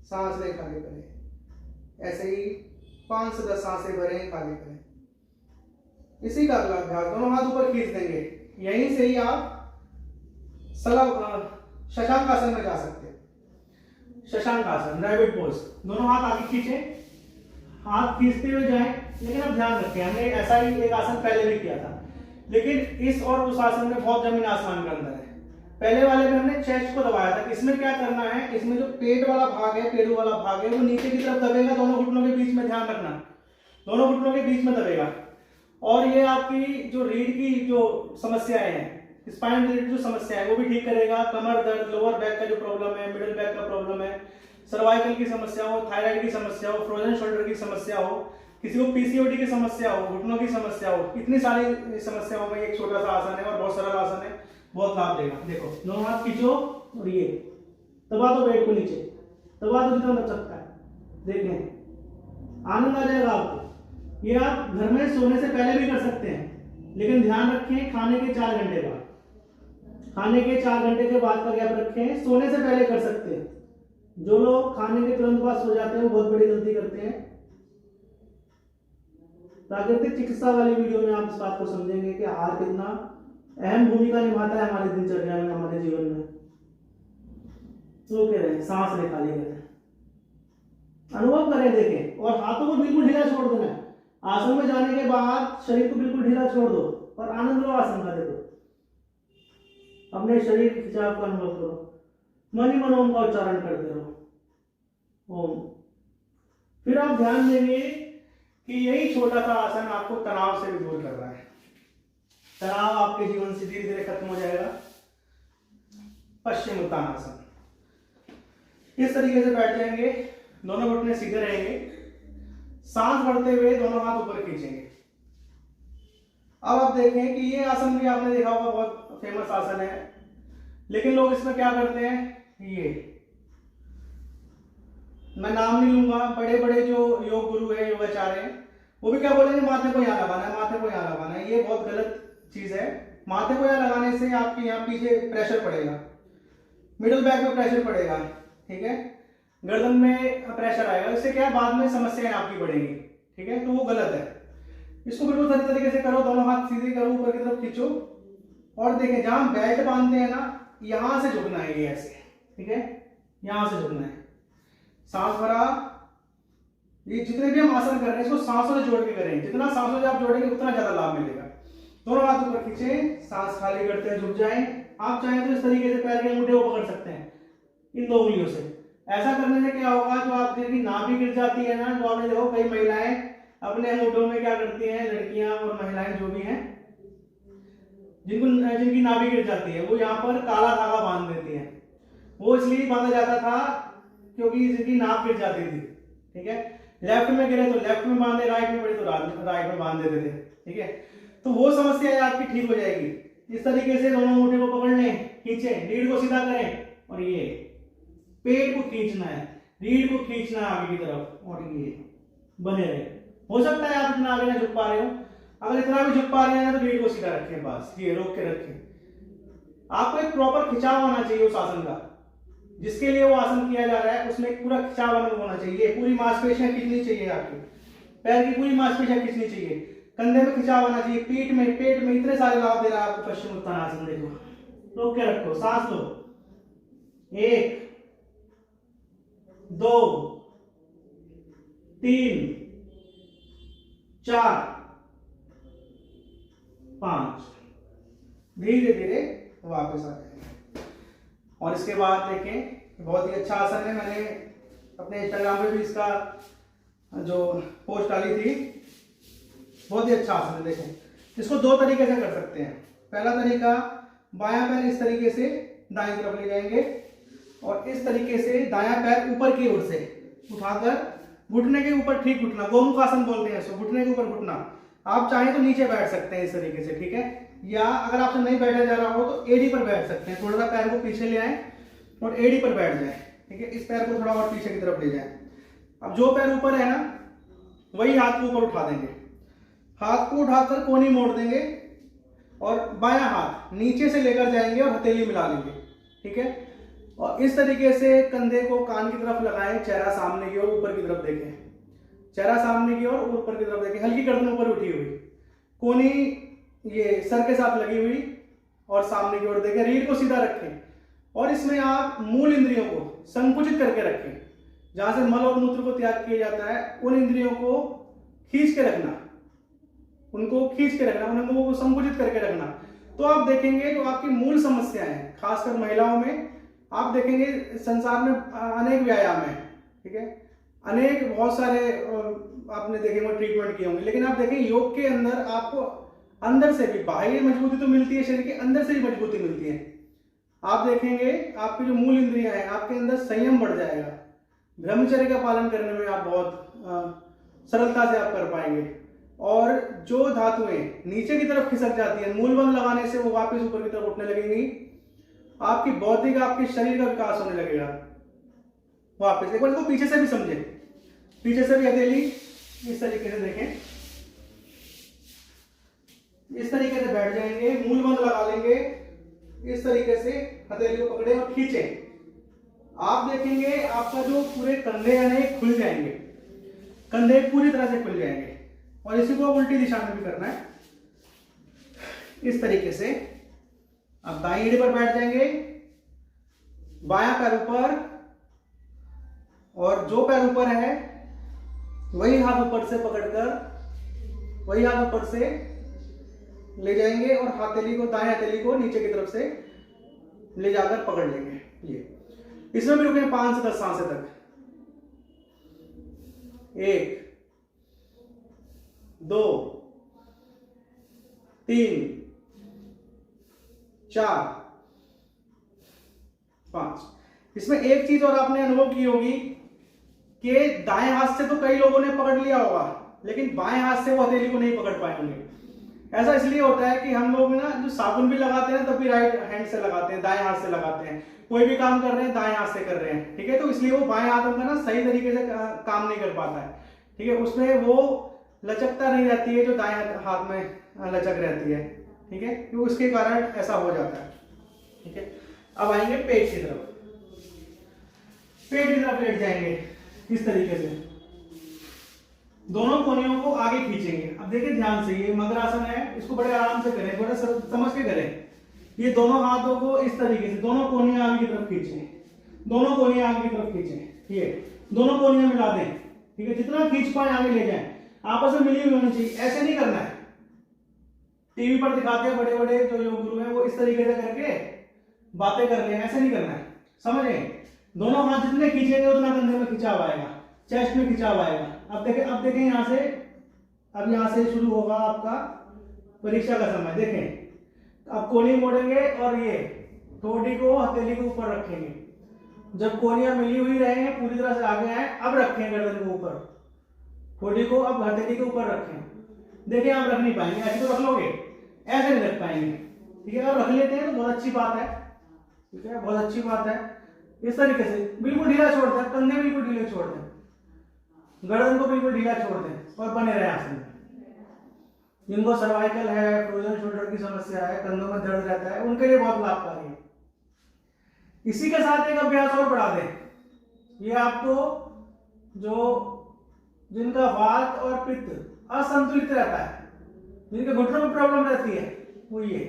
सांस ले खाली करें। ऐसे ही 5 से 10 सांसें भरें, खाली करें। इसी का अगला अभ्यास, दोनों हाथ ऊपर खींच देंगे। यहीं से ही आप शशांक आसन में जा सकते हैं। शशांक आसन, रैबिट पोज। दोनों हाथ आगे खींचे, हाथ खींचते हुए जाएं। लेकिन अब ध्यान रखें, हमने ऐसा ही एक आसन पहले भी किया था, लेकिन इस और उस आसन में बहुत जमीन आसमान का अंतर है। पहले वाले में हमने चेस्ट को दबाया था। इसमें क्या करना है, इसमें जो पेट वाला भाग है, पेड़ू वाला भाग है, वो नीचे की तरफ दबेगा। दोनों घुटनों के बीच में, ध्यान रखना, दोनों घुटनों के बीच में दबेगा। और ये आपकी जो रीढ़ की जो समस्याएं हैं, स्पाइन रिलेटेड जो समस्या है, वो भी ठीक करेगा। कमर दर्द, लोअर बैक का जो प्रॉब्लम है, मिडिल बैक का प्रॉब्लम है, सर्वाइकल की समस्या हो, थायराइड की समस्या हो, फ्रोजन शोल्डर की समस्या हो, किसी को पीसीओडी की समस्या हो, घुटनों की समस्या हो, इतनी सारी समस्याओं में एक छोटा सा आसन है और बहुत सरल आसन है, बहुत लाभ देगा। देखो, दोनों हाथ खींचो और ये दबा दो पेट को नीचे, दबा दो जितना लग सकता है। देखें, आनंद आ जाएगा आपको। ये आप घर में सोने से पहले भी कर सकते हैं, लेकिन ध्यान रखें खाने के 4 घंटे बाद। खाने के 4 घंटे के बाद का गैप रखें, सोने से पहले कर सकते हैं। जो लोग खाने के तुरंत बाद सो जाते हैं वो बहुत बड़ी गलती करते हैं। प्राकृतिक चिकित्सा वाली वीडियो में आप इस बात को समझेंगे कि आहार कितना अहम भूमिका निभाता है हमारी दिनचर्या में, हमारे जीवन में। तो कह रहे हैं, सांस ले खाली करें, अनुभव करें, देखें। और हाथों को बिल्कुल ढीला छोड़ देना है। आसन में जाने के बाद शरीर को बिल्कुल ढीला छोड़ दो और आनंद लो आसन का। देखो, अपने शरीर के खिंचाव का अनुभव करो, मन ही मन ओम का उच्चारण करते रहो, ओम। फिर आप ध्यान देंगे कि यही छोटा सा आसन आपको तनाव से भी दूर कर रहा है। तनाव आपके जीवन से धीरे धीरे खत्म हो जाएगा। पश्चिम उत्तानासन, इस तरीके से बैठ जाएंगे, दोनों घुटने सीधे रहेंगे, सांस भरते हुए दोनों हाथ ऊपर खींचेंगे। अब आप देखें कि ये आसन भी आपने देखा होगा, बहुत फेमस आसन है, लेकिन लोग इसमें क्या करते हैं, ये मैं नाम नहीं लूंगा, बड़े बड़े जो योग गुरु है, योगाचार्य हैं, वो भी क्या बोलेंगे, माथे को यहाँ लगाना है, माथे को यहाँ लगाना है। ये बहुत गलत चीज है। माथे को यहाँ लगाने से आपके यहाँ पीछे प्रेशर पड़ेगा, मिडिल बैक में प्रेशर पड़ेगा, ठीक है, गर्दन में प्रेशर आएगा। इससे क्या है, बाद में समस्याएं आपकी बढ़ेंगी, ठीक है, तो वो गलत है। इसको बिल्कुल सही तरीके से करो, दोनों हाथ सीधे करो, ऊपर की तरफ खींचो और देखें, जहां बेल्ट बांधते हैं ना, यहां से झुकना है, ये ऐसे, ठीक है, यहां से झुकना है। सांस भरा, ये जितने भी हम आसन कर रहे हैं इसको सांसों से जोड़ के करें। जितना सांसों से आप जोड़ेंगे उतना ज्यादा लाभ मिलेगा। दोनों हाथ ऊपर खींचे, सांस खाली करते हैं, झुक जाएं। आप चाहें तो इस तरीके से पैर के अंगूठे को पकड़ सकते हैं इन 2 उंगलियों से। ऐसा करने से क्या होगा, जो आपकी नाभि गिर जाती है ना, जो आपने देखो कई महिलाएं अपने अंगूठों में क्या करती हैं, लड़कियां और महिलाएं जो भी हैं, जिनकी नाभि गिर जाती है, वो यहाँ पर काला धागा बांध देती हैं। वो इसलिए बांधा जाता था क्योंकि जिनकी नाभ गिर जाती थी, ठीक है, लेफ्ट में गिरे तो लेफ्ट में बांधे, राइट में गिरे तो राइट में बांध देते थे, ठीक है। तो वो समस्या आपकी ठीक हो जाएगी। इस तरीके से दोनों अंगूठे को पकड़ लें, खींचे, रीढ़ को सीधा करें और ये पेट को खींचना है, रीढ़ को खींचना है आगे की तरफ और ये बने रहे। हो सकता है आप इतना आगे ना झुक पा रहे हो, अगर इतना भी झुक पा रहे हैं तो रीढ़ को सीधा रखें, बस ये रोक के रखें। आपको एक प्रॉपर खिंचाव होना चाहिए उस आसन का, जिसके लिए वो आसन किया जा रहा है, उसमें एक पूरा खिंचाव होना चाहिए। पूरी मांसपेशियां खींचनी चाहिए, आपकी पैर की पूरी मांसपेशियां खींचनी चाहिए, कंधे में खिंचाव होना चाहिए, पीठ में, पेट में, इतने सारे लाभ दे रहा है आपको पश्चिम उत्तानासन। देखो, रोक के रखो, सांस लो, 1 2 3 4 5, धीरे धीरे वापस आ जाएंगे। और इसके बाद देखें, बहुत ही अच्छा आसन है, मैंने अपने इंस्टाग्राम पे भी इसका जो पोस्ट डाली थी, बहुत ही अच्छा आसन है। देखें, इसको 2 तरीके से कर सकते हैं। पहला तरीका, बायां पैर इस तरीके से दाएं तरफ ले जाएंगे और इस तरीके से दायां पैर ऊपर की ओर से उठाकर घुटने के ऊपर ठीक घुटना, गोमुख आसन बोलते हैं इसको, घुटने के ऊपर घुटना। आप चाहें तो नीचे बैठ सकते हैं इस तरीके से, ठीक है, या अगर आपसे नहीं बैठा जा रहा हो तो एड़ी पर बैठ सकते हैं। थोड़ा सा पैर को पीछे ले आए और एड़ी पर बैठ जाए, ठीक है, इस पैर को थोड़ा और पीछे की तरफ ले जाए। अब जो पैर ऊपर है ना वही हाथ को ऊपर उठा देंगे, हाथ को उठाकर कोहनी मोड़ देंगे और बायां हाथ नीचे से लेकर जाएंगे और हथेली मिला लेंगे, ठीक है। और इस तरीके से कंधे को कान की तरफ लगाएं, चेहरा सामने की ओर, ऊपर की तरफ देखें, चेहरा सामने की ओर, ऊपर की तरफ देखें, हल्की गर्दन ऊपर उठी हुई, कोहनी ये सर के साथ लगी हुई और सामने की ओर देखें, रीढ़ को सीधा रखें और इसमें आप मूल इंद्रियों को संकुचित करके रखें। जहां से मल और मूत्र को त्याग किया जाता है उन इंद्रियों को खींच के रखना, उनको खींच के रखना, उन अंगों को संकुचित करके रखना। तो आप देखेंगे जो आपकी मूल समस्याएं हैं, खासकर महिलाओं में आप देखेंगे संसार में अनेक व्यायाम है, ठीक है, अनेक बहुत सारे आपने देखे होंगे, ट्रीटमेंट किए होंगे, लेकिन आप देखें योग के अंदर आपको अंदर से भी बाह्य मजबूती तो मिलती है, शरीर के अंदर से भी मजबूती मिलती है। आप देखेंगे आपकी जो मूल इंद्रियां हैं, आपके अंदर संयम बढ़ जाएगा, ब्रह्मचर्य का पालन करने में आप बहुत सरलता से आप कर पाएंगे। और जो धातुएं नीचे की तरफ खिसक जाती हैं, मूल बल लगाने से वो वापस ऊपर की तरफ उठने लगेंगी, आपकी बौद्धिक, आपके शरीर का विकास होने लगेगा वापस। एक बार इसको पीछे से भी समझे, पीछे से भी हथेली इस तरीके से देखें, इस तरीके से बैठ जाएंगे, मूल बल लगा लेंगे, इस तरीके से हथेली को पकड़े और खींचे। आप देखेंगे आपका जो पूरे कंधे हैं खुल जाएंगे, कंधे पूरी तरह से खुल जाएंगे। और इसी को उल्टी दिशा में भी करना है, इस तरीके से आप दाईं रीढ़ पर बैठ जाएंगे, बायां पैर ऊपर, और जो पैर ऊपर है वही हाथ ऊपर से पकड़कर, वही हाथ ऊपर से ले जाएंगे और हथेली को, दाएं हथेली को नीचे की तरफ से ले जाकर पकड़ लेंगे। ये इसमें भी रुकें 5 से 10 सांसें तक। 1 2 3 4 5। इसमें एक चीज और आपने अनुभव की होगी कि दाएं हाथ से तो कई लोगों ने पकड़ लिया होगा, लेकिन बाएं हाथ से वो हथेली को नहीं पकड़ पाए होंगे। ऐसा इसलिए होता है कि हम लोग ना जो साबुन भी लगाते हैं तब भी राइट हैंड से लगाते हैं, दाएं हाथ से लगाते हैं। कोई भी काम कर रहे हैं दाएं हाथ से कर रहे हैं, ठीक है, तो इसलिए वो बाएं हाथ उनका ना सही तरीके से काम नहीं कर पाता है, ठीक है, उसमें वो लचकता नहीं रहती है जो दाएं हाथ में लचक रहती है, ठीक है, तो उसके कारण ऐसा हो जाता है, ठीक है। अब आएंगे पेट की तरफ, पेट की तरफ लेट जाएंगे इस तरीके से, दोनों कोहनियों को आगे खींचेंगे। अब देखिए ध्यान से, ये मगरासन है, इसको बड़े आराम से करें, बड़े समझ के करें। ये दोनों हाथों को इस तरीके से दोनों कोहनियां आगे की तरफ खींचें, दोनों कोहनियां आगे की तरफ खींचें, ये दोनों कोहनियां मिला दें, ठीक है, जितना खींच पाए आगे ले जाएं, आपस में मिली हुई होनी चाहिए। ऐसे नहीं करना है, टीवी पर दिखाते हैं बड़े बड़े जो योग गुरु हैं, वो इस तरीके से करके बातें कर रहे हैं, ऐसे नहीं करना है, समझे। दोनों हाथ जितने खींचेंगे उतना कंधे में खिंचाव आएगा, चेस्ट में खिंचाव आएगा। अब देखें यहाँ से, अब यहाँ से शुरू होगा आपका परीक्षा का समय। देखें अब कोहनी मोड़ेंगे और ये ठोड़ी को, हथेली को ऊपर रखेंगे। जब कोहनियां मिली हुई रहे हैं, पूरी तरह से आगे आए, अब रखें गर्दन को ऊपर, ठोड़ी को अब हथेली के ऊपर रखें। देखिए आप रख नहीं पाएंगे, ऐसे तो रख लोगे, ऐसे नहीं रख पाएंगे, ठीक है। अगर रख लेते हैं तो बहुत अच्छी बात है, ठीक है, बहुत अच्छी बात है। इस तरीके से बिल्कुल ढीला छोड़ दें, कंधे बिल्कुल ढीले छोड़ दें, गर्दन को बिल्कुल ढीला छोड़ दें और बने रहे आसन में। जिनको सर्वाइकल है, फ्रोजन शोल्डर की समस्या है, कंधों में दर्द रहता है, उनके लिए बहुत लाभकारी है। इसी के साथ एक अभ्यास और बढ़ा दें, ये आपको जो जिनका वात और पित्त असंतुलित रहता है, जिनके घुटनों में प्रॉब्लम रहती है, वो ये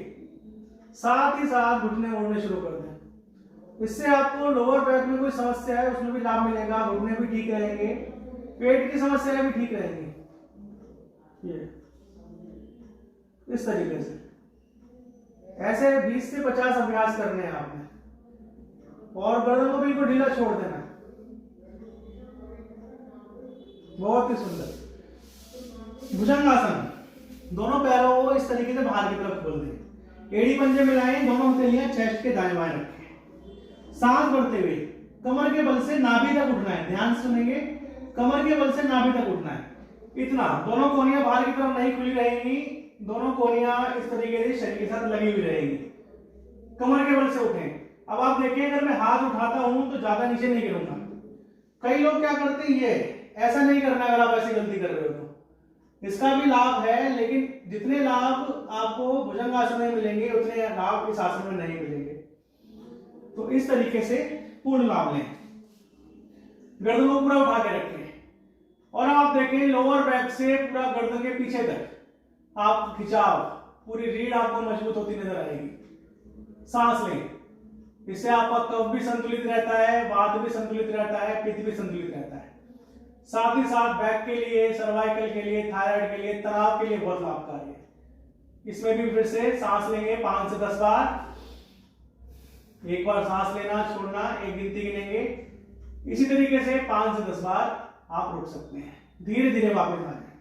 साथ ही साथ घुटने मोड़ने शुरू कर दें। इससे आपको लोअर बैक में कोई समस्या है उसमें भी लाभ मिलेगा, घुटने भी ठीक रहेंगे, पेट की समस्याएं भी ठीक रहेंगी। ये इस तरीके से ऐसे 20 से 50 अभ्यास करने हैं आपने, और गर्दन को बिल्कुल ढीला छोड़ देना। बहुत ही सुंदर भुजंगासन, दोनों पैरों को इस तरीके से बाहर की तरफ खोल दें, एड़ी पंजे मिलाएं, दोनों हथेलियां चेस्ट के दाएं बाएं रखें, सांस भरते हुए कमर के बल से नाभि तक उठना है। ध्यान से सुनेंगे, कमर के बल से नाभि तक उठना है, इतना। दोनों कोहनियां बाहर की तरफ नहीं खुली रहेंगी, दोनों कोहनियां इस तरीके से शरीर के साथ लगी हुई रहेंगी, कमर के बल से उठें। अब आप देखिए, अगर मैं हाथ उठाता हूं तो ज्यादा नीचे नहीं गिरूंगा। कई लोग क्या करते हैं, ऐसा नहीं करना अगर आप ऐसी गलती कर रहे हो तो। इसका भी लाभ है, लेकिन जितने लाभ आपको भुजंगासन में मिलेंगे उतने लाभ इस आसन में नहीं मिलेंगे। तो इस तरीके से पूर्ण लाभ लें। गर्दन को पूरा उठा के रखें और आप देखें लोअर बैक से पूरा गर्दन के पीछे तक आप खिंचाव, पूरी रीढ़ आपको मजबूत होती नजर आएगी। सांस लें, इससे आपका कफ भी संतुलित रहता है, वात भी संतुलित रहता है, पित्त भी संतुलित रहता है। साथ ही साथ बैक के लिए, सर्वाइकल के लिए, थायराइड के लिए, तनाव के लिए बहुत लाभकारी है। इसमें भी फिर से सांस लेंगे 5 से 10 बार। एक बार सांस लेना, छोड़ना, एक गिनती गिनेंगे। इसी तरीके से 5 से 10 बार आप रुक सकते हैं। धीरे धीरे वापस आ जाए।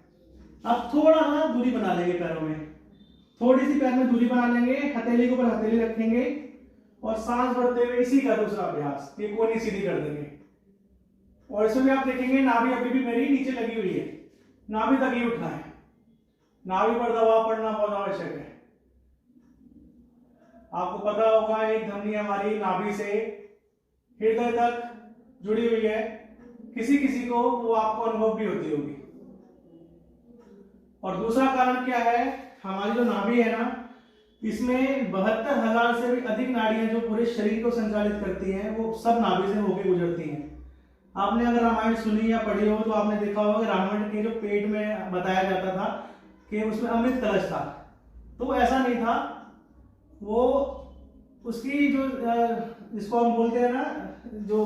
अब थोड़ा सा दूरी बना लेंगे पैरों में, थोड़ी सी पैर में दूरी बना लेंगे, हथेली के ऊपर हथेली रखेंगे और सांस भरते हुए इसी का दूसरा अभ्यास, ये कोनी सीधी कर देंगे। और इसमें भी आप देखेंगे नाभि अभी भी मेरी नीचे लगी हुई है, नाभि तक ही उठना है। नाभि पर दबाव पड़ना बहुत आवश्यक है। आपको पता होगा एक धमनी हमारी नाभि से हृदय तक जुड़ी हुई है, किसी किसी को वो आपको अनुभव भी होती होगी। और दूसरा कारण क्या है, हमारी जो नाभि है ना, इसमें 72,000 से भी अधिक नाड़ियां जो पूरे शरीर को संचालित करती हैं, वो सब नाभि से होकर गुजरती हैं। आपने अगर रामायण सुनी या पढ़ी हो तो आपने देखा होगा कि रावण के जो पेट में बताया जाता था कि उसमें अमृत कलश था, तो ऐसा नहीं था। वो उसकी जो जिसको हम बोलते हैं ना, जो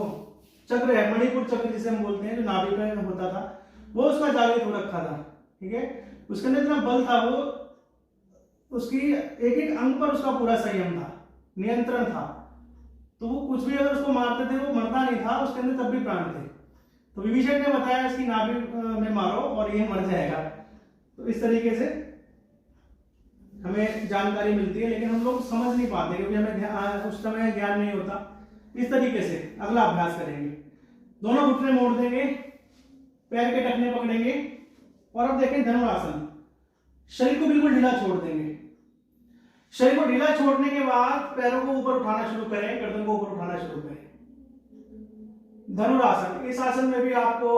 चक्र है, मणिपुर चक्र जिसे हम बोलते हैं, जो नाभि पे होता था, वो उसका जागृत हो रखा था। ठीक है, उसके अंदर इतना बल था, वो उसकी एक एक अंग पर उसका पूरा संयम था, नियंत्रण था। तो वो कुछ भी अगर उसको मारते थे वो मरता नहीं था, उसके अंदर तब भी प्राण थे। तो विभीषण ने बताया इसकी नाभि में मारो और ये मर जाएगा। तो इस तरीके से हमें जानकारी मिलती है, लेकिन हम लोग समझ नहीं पाते क्योंकि हमें उस समय ज्ञान नहीं होता। इस तरीके से अगला अभ्यास करेंगे। दोनों घुटने मोड़ देंगे, पैर के टखने पकड़ेंगे और अब देखें धनुरासन। शरीर को बिल्कुल ढीला छोड़ देंगे। शरीर को ढीला छोड़ने के बाद पैरों को ऊपर उठाना शुरू करें, गर्दन को ऊपर उठाना शुरू करें। धनुरासन, इस आसन में भी आपको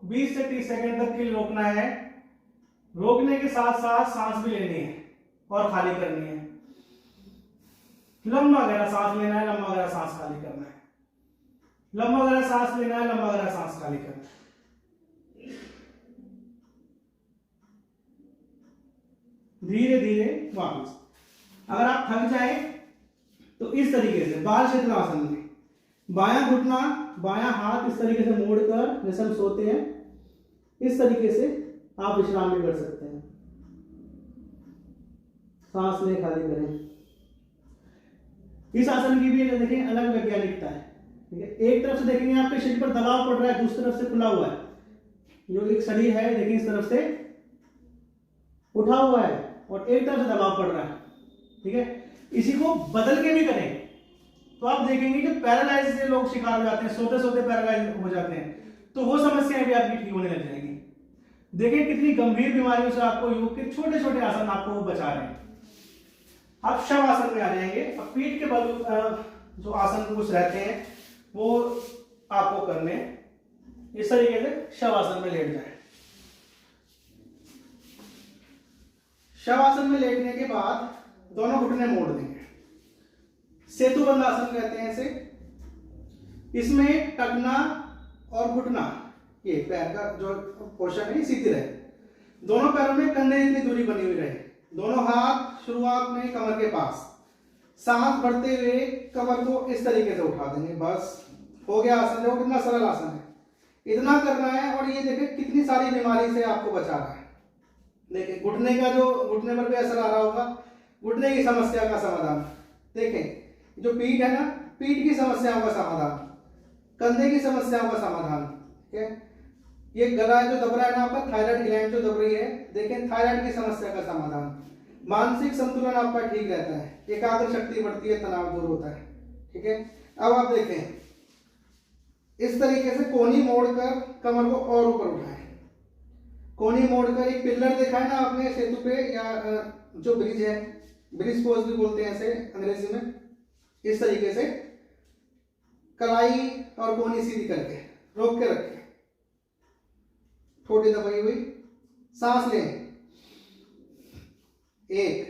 20 से 30 सेकंड तक के लिए रोकना है। रोकने के साथ साथ सांस भी लेनी है और खाली करनी है। लंबा गहरा सांस लेना है, लंबा गहरा सांस खाली करना है। लंबा गहरा सांस लेना है, लंबा गहरा सांस खाली करना है। धीरे धीरे वापस। अगर आप थक जाए तो इस तरीके से बाल शिथिलासन में बायां घुटना, बायां हाथ इस तरीके से मोड़कर, जैसे हम सोते हैं इस तरीके से आप विश्राम भी कर सकते हैं। सांस लें, खाली करें। इस आसन की भी देखें अलग वैज्ञानिकता है। ठीक है, एक तरफ से देखेंगे आपके शरीर पर दबाव पड़ रहा है, दूसरी तरफ से खुला हुआ है। जो एक शरीर है देखिए इस तरफ से उठा हुआ है और एक तरफ से दबाव पड़ रहा है। ठीक है, इसी को बदल के भी करें तो आप देखेंगे कि पैरालाइज से लोग शिकार हो जाते हैं, सोते सोते पैरालाइज हो जाते हैं, तो वो समस्याएं भी आपकी ठीक होने लग जाएंगी। देखिए कितनी गंभीर बीमारियों से आपको योग के छोटे छोटे आसन आपको बचा रहे हैं। आप शवासन में आ जाएंगे। अब पीठ के बल जो आसन कुछ रहते हैं वो आपको करने, इस तरीके से शवासन में लेट जाए। शवासन में लेटने के बाद दोनों घुटने मोड़ देंगे। सेतुबंध आसन कहते हैं इसे। इसमें टखना और घुटना, ये पैर का जो पोर्शन है सीधी रहे। दोनों पैरों में कंधे जितनी दूरी बनी हुई रहे। दोनों हाथ शुरुआत में कमर के पास। सांस भरते हुए कमर को इस तरीके से उठा देंगे। बस हो गया आसन। देखो कितना सरल आसन है, इतना करना है और ये देखिए कितनी सारी बीमारी से आपको बचा रहा है। देखिए घुटने का जो घुटने पर भी असर आ रहा होगा, घुटने की समस्या का समाधान। देखें जो पीठ है ना, पीठ की समस्याओं का समाधान, कंधे की समस्याओं का समाधान। ठीक है, ये गला जो दब रहा है ना आपका, थायराइड ग्लैंड जो दब रही है, देखें थायराइड की समस्या का समाधान। मानसिक संतुलन आपका ठीक रहता है, एकाग्र शक्ति बढ़ती है, तनाव दूर होता है। ठीक है, अब आप देखें इस तरीके से कोहनी मोड़कर कमर को और ऊपर उठाएं। कोहनी मोड़कर एक पिलर देखा है ना आपने सेतु पे, या जो ब्रिज है, ब्रिज पोज भी बोलते हैं ऐसे अंग्रेजी में। इस तरीके से कलाई और कोहनी सीधी करके रोक के रखें। ठोड़ी दबाई हुई, सांस लें, 1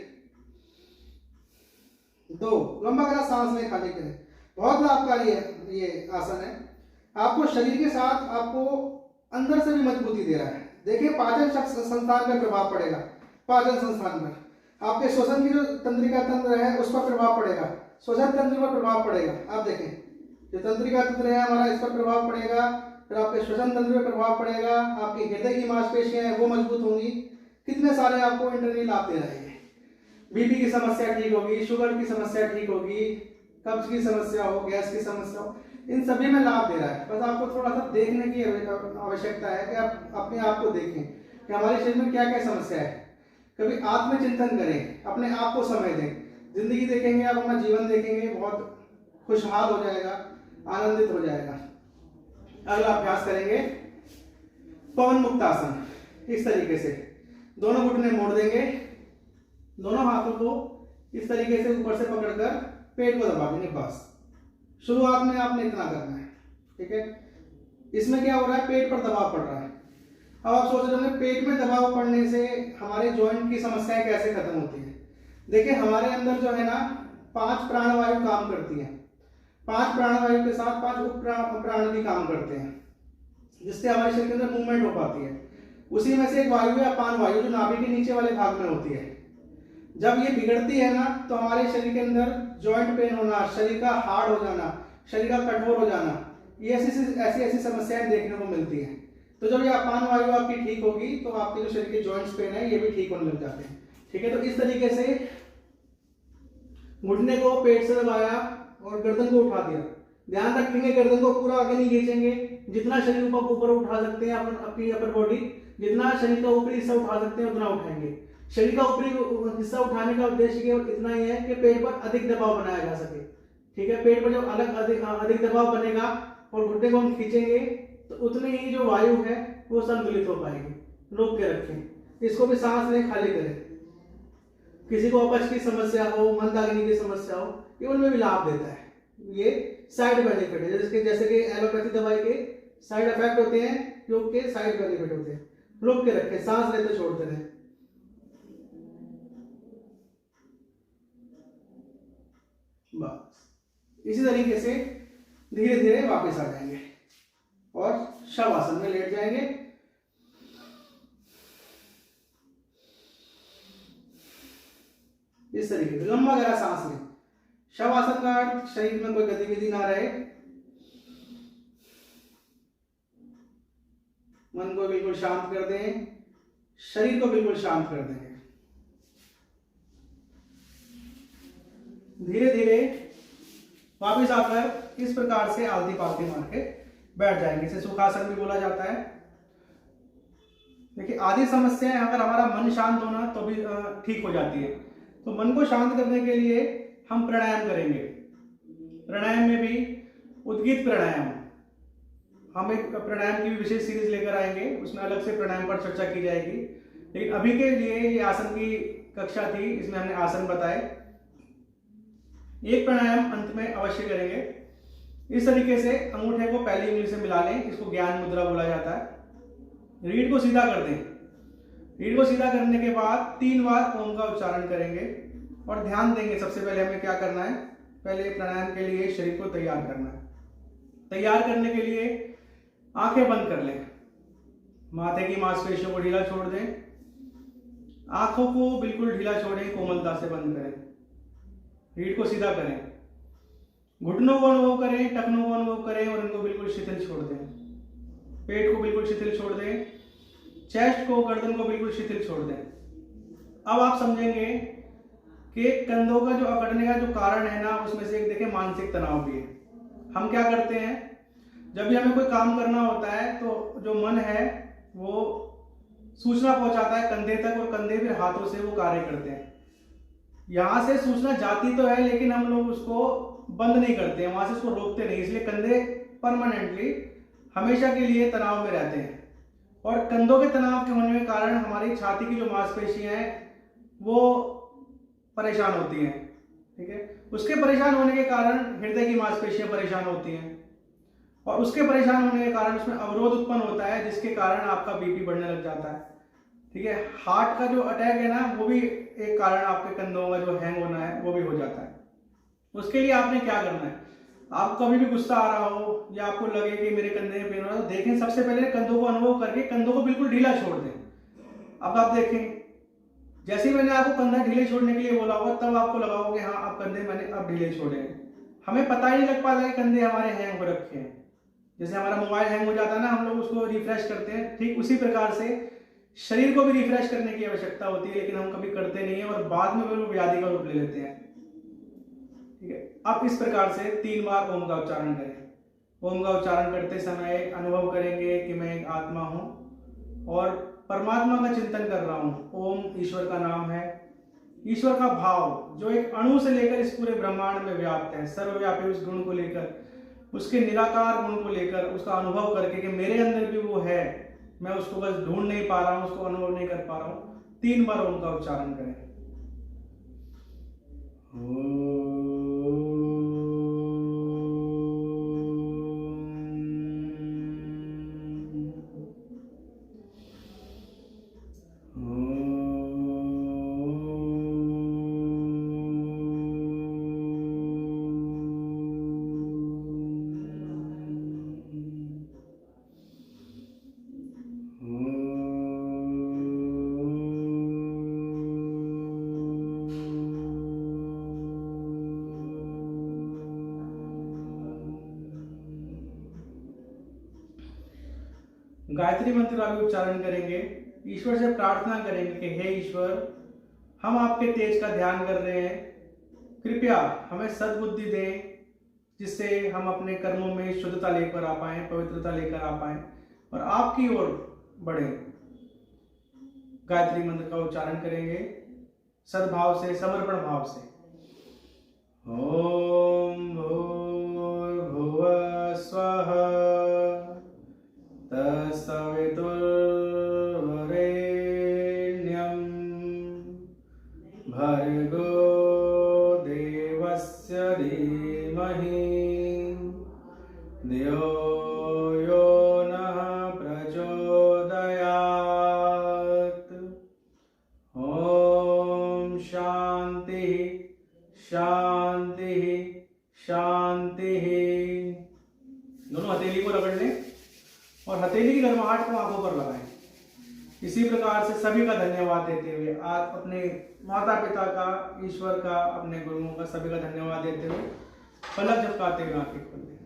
2, लंबा गला सांस लें, खाली करें। बहुत लाभकारी है ये आसन है, आपको शरीर के साथ आपको अंदर से भी मजबूती दे रहा है। देखिए पाचन संस्थान पर प्रभाव पड़ेगा, पाचन संस्थान पर आपके श्वसन की जो तंत्रिका तंत्र है उस पर प्रभाव पड़ेगा, श्वसन तंत्र पर प्रभाव पड़ेगा। आप देखें जो तंत्रिका तंत्र है हमारा इस पर प्रभाव पड़ेगा, फिर आपके श्वसन तंत्र पर प्रभाव पड़ेगा, आपकी हृदय की मांसपेशियां हैं वो मजबूत होंगी। कितने सारे आपको इंटरनल लाभ दे रहे हैं। बीपी की समस्या ठीक होगी, शुगर की समस्या ठीक होगी, कब्ज की समस्या हो, गैस की समस्या हो, इन सभी में लाभ दे रहा है। बस आपको थोड़ा सा देखने की आवश्यकता है कि आप अपने आप को देखें कि हमारे शरीर में क्या क्या समस्या है। कभी आत्मचिंतन करें, अपने आप को समय दें, जिंदगी देखेंगे आप, अपना जीवन देखेंगे, बहुत खुशहाल हो जाएगा, आनंदित हो जाएगा। अगला अभ्यास करेंगे पवन मुक्त आसन। इस तरीके से दोनों घुटने मोड़ देंगे, दोनों हाथों को इस तरीके से ऊपर से पकड़कर पेट को दबा देंगे। बस शुरुआत में आपने इतना करना है, ठीक है। इसमें क्या हो रहा है, पेट पर दबाव पड़ रहा है। अब आप सोच रहे होंगे पेट में दबाव पड़ने से हमारे जॉइंट की समस्याएं कैसे खत्म होती है। देखिए हमारे अंदर जो है ना 5 प्राणवायु काम करती है, 5 प्राणवायु के साथ 5 उप प्राण भी काम करते हैं, जिससे हमारे शरीर के अंदर मूवमेंट हो पाती है। उसी में से एक वायु है अपान वायु, जो नाभि के नीचे वाले भाग में होती है। जब ये बिगड़ती है ना तो हमारे शरीर के अंदर जॉइंट पेन होना, शरीर का हार्ड हो जाना, शरीर का कठोर हो जाना, ये ऐसी समस्याएं देखने को मिलती हैं। तो जब ये अपान वायु आपकी ठीक होगी तो आपके जो शरीर के जॉइंट्स पेन है ये भी ठीक होने लग जाते हैं, ठीक है। तो इस तरीके से घुटने को पेट से दबाया और गर्दन को उठा दिया। ध्यान रखेंगे गर्दन को पूरा आगे नहीं खींचेंगे, जितना शरीर को ऊपर उठा सकते हैं अपनी अपर बॉडी, जितना शरीर का ऊपरी हिस्सा उठा सकते हैं उतना उठाएंगे। शरीर का ऊपरी हिस्सा उठाने का उद्देश्य केवल इतना ही है कि पेट पर अधिक दबाव बनाया जा सके, ठीक है। पेट पर जब अधिक दबाव बनेगा और घुटने को हम खींचेंगे तो उतनी ही जो वायु है वो संतुलित हो पाएगी। रोक के रखें, इसको भी सांस लें, खाली करें। किसी को अपच की समस्या हो, मंदाग्नि की समस्या हो, ये उनमें भी लाभ देता है। ये साइड बेनिफिट है, जैसे कि एलोपैथी दवाई के साइड इफेक्ट होते हैं, योग के साइड बेनिफिट होते हैं। रोक के रखें, सांस लेते छोड़ते रहें। बस इसी तरीके से धीरे धीरे वापस आ जाएंगे और शवासन में लेट जाएंगे। इस तरीके से लंबा गहरा सांस लें। शवासन का अर्थ शरीर में कोई गतिविधि ना रहे, मन को बिल्कुल शांत कर दें, शरीर को बिल्कुल शांत कर देंगे। धीरे धीरे वापस आकर इस प्रकार से आलती पालती मार के बैठ जाएंगे। इसे सुखासन भी बोला जाता है। देखिए आदि समस्याएं अगर हमारा मन शांत होना तो भी ठीक हो जाती है। तो मन को शांत करने के लिए हम प्राणायाम करेंगे। प्राणायाम में भी उद्गीत प्राणायाम, हम एक प्राणायाम की भी विशेष सीरीज लेकर आएंगे, उसमें अलग से प्राणायाम पर चर्चा की जाएगी। लेकिन अभी के लिए ये आसन की कक्षा थी, इसमें हमने आसन बताए। एक प्राणायाम अंत में अवश्य करेंगे। इस तरीके से अंगूठे को पहली उंगली से मिला लें, इसको ज्ञान मुद्रा बोला जाता है। रीढ़ को सीधा कर दें। रीढ़ को सीधा करने के बाद 3 बार ओम का उच्चारण करेंगे और ध्यान देंगे। सबसे पहले हमें क्या करना है, पहले प्राणायाम के लिए शरीर को तैयार करना है। तैयार करने के लिए आंखें बंद कर लें, माथे की मांसपेशियों को ढीला छोड़ दें, आंखों को बिल्कुल ढीला छोड़ें, कोमलता से बंद करें, रीढ़ को सीधा करें, घुटनों को अनुभव करें, टखनों को अनुभव करें और इनको बिल्कुल शिथिल छोड़ दें। पेट को बिल्कुल शिथिल छोड़ दें, चेस्ट को, गर्दन को बिल्कुल शिथिल छोड़ दें। अब आप समझेंगे कि कंधों का जो अकड़ने का जो कारण है ना, उसमें से एक देखें मानसिक तनाव भी है। हम क्या करते हैं, जब भी हमें कोई काम करना होता है तो जो मन है वो सूचना पहुंचाता है कंधे तक और कंधे फिर हाथों से वो कार्य करते हैं। यहां से सूचना जाती तो है लेकिन हम लोग उसको बंद नहीं करते हैं, वहां से उसको रोकते नहीं, इसलिए कंधे परमानेंटली हमेशा के लिए तनाव में रहते हैं। और कंधों के तनाव के होने के कारण हमारी छाती की जो मांसपेशियां हैं वो परेशान होती हैं, ठीक है। उसके परेशान होने के कारण हृदय की मांसपेशियां परेशान होती हैं और उसके परेशान होने के कारण उसमें अवरोध उत्पन्न होता है, जिसके कारण आपका बीपी बढ़ने लग जाता है। ठीक है, हार्ट का जो अटैक है ना, वो भी एक कारण आपके कंधों का जो हैंग होना है वो भी हो जाता है। उसके लिए आपने क्या करना है, आपको कभी भी गुस्सा आ रहा हो या आपको लगे कि मेरे कंधे में पेन हो रहा है, तो देखें, सबसे पहले कंधों को अनुभव करके कंधों को बिल्कुल ढीला छोड़ दें। अब आप देखें, जैसे ही मैंने आपको कंधा ढीले छोड़ने के लिए बोला होगा, तब आपको लगा होगा कि हाँ, आप कंधे मैंने अब ढीले छोड़े हैं। हमें पता ही नहीं लग पाता कि कंधे हमारे हैंग हो रखे हैं। जैसे हमारा मोबाइल हैंग हो जाता है ना, हम लोग उसको रिफ्रेश करते हैं, ठीक उसी प्रकार से शरीर को भी रिफ्रेश करने की आवश्यकता होती है, लेकिन हम कभी करते नहीं है और बाद में वो व्याधि का रूप ले लेते हैं। ठीक है, अब इस प्रकार से 3 बार ओम का उच्चारण करें। ओम का उच्चारण करते समय अनुभव करेंगे कि मैं एक आत्मा हूं और परमात्मा का चिंतन कर रहा हूं। ओम ईश्वर का नाम है। ईश्वर का भाव जो एक अणु से लेकर इस पूरे ब्रह्मांड में व्याप्त है, सर्वव्यापी उस गुण को लेकर, उसके निराकार गुण को लेकर उसका अनुभव करके कि मेरे अंदर भी वो है, मैं उसको बस ढूंढ नहीं पा रहा हूं, उसको अनुभव नहीं कर पा रहा हूं। 3 बार ओम का उच्चारण करें। गायत्री मंत्र का भी उच्चारण करेंगे। ईश्वर से प्रार्थना करेंगे कि हे ईश्वर, हम आपके तेज का ध्यान कर रहे हैं, कृपया हमें सद्बुद्धि दें, जिससे हम अपने कर्मों में शुद्धता लेकर आ पाए, पवित्रता लेकर आ पाए और आपकी ओर बढ़े। गायत्री मंत्र का उच्चारण करेंगे सद्भाव से, समर्पण भाव से। ओम भूर्भुवः स्वः तत्सवितुर्वरेण्यं भर्गो देवस्य धीमहि धियो यो नः प्रचोदयात्। ओम शांति शांति शांति। दोनों हथेली को रगड़ लें और हथेली की गर्माहट को आंखों पर लगाएं। इसी प्रकार से सभी का धन्यवाद देते हुए, आप अपने माता पिता का, ईश्वर का, अपने गुरुओं का, सभी का धन्यवाद देते हुए पलक झपकाते हुए आंखें खोलें।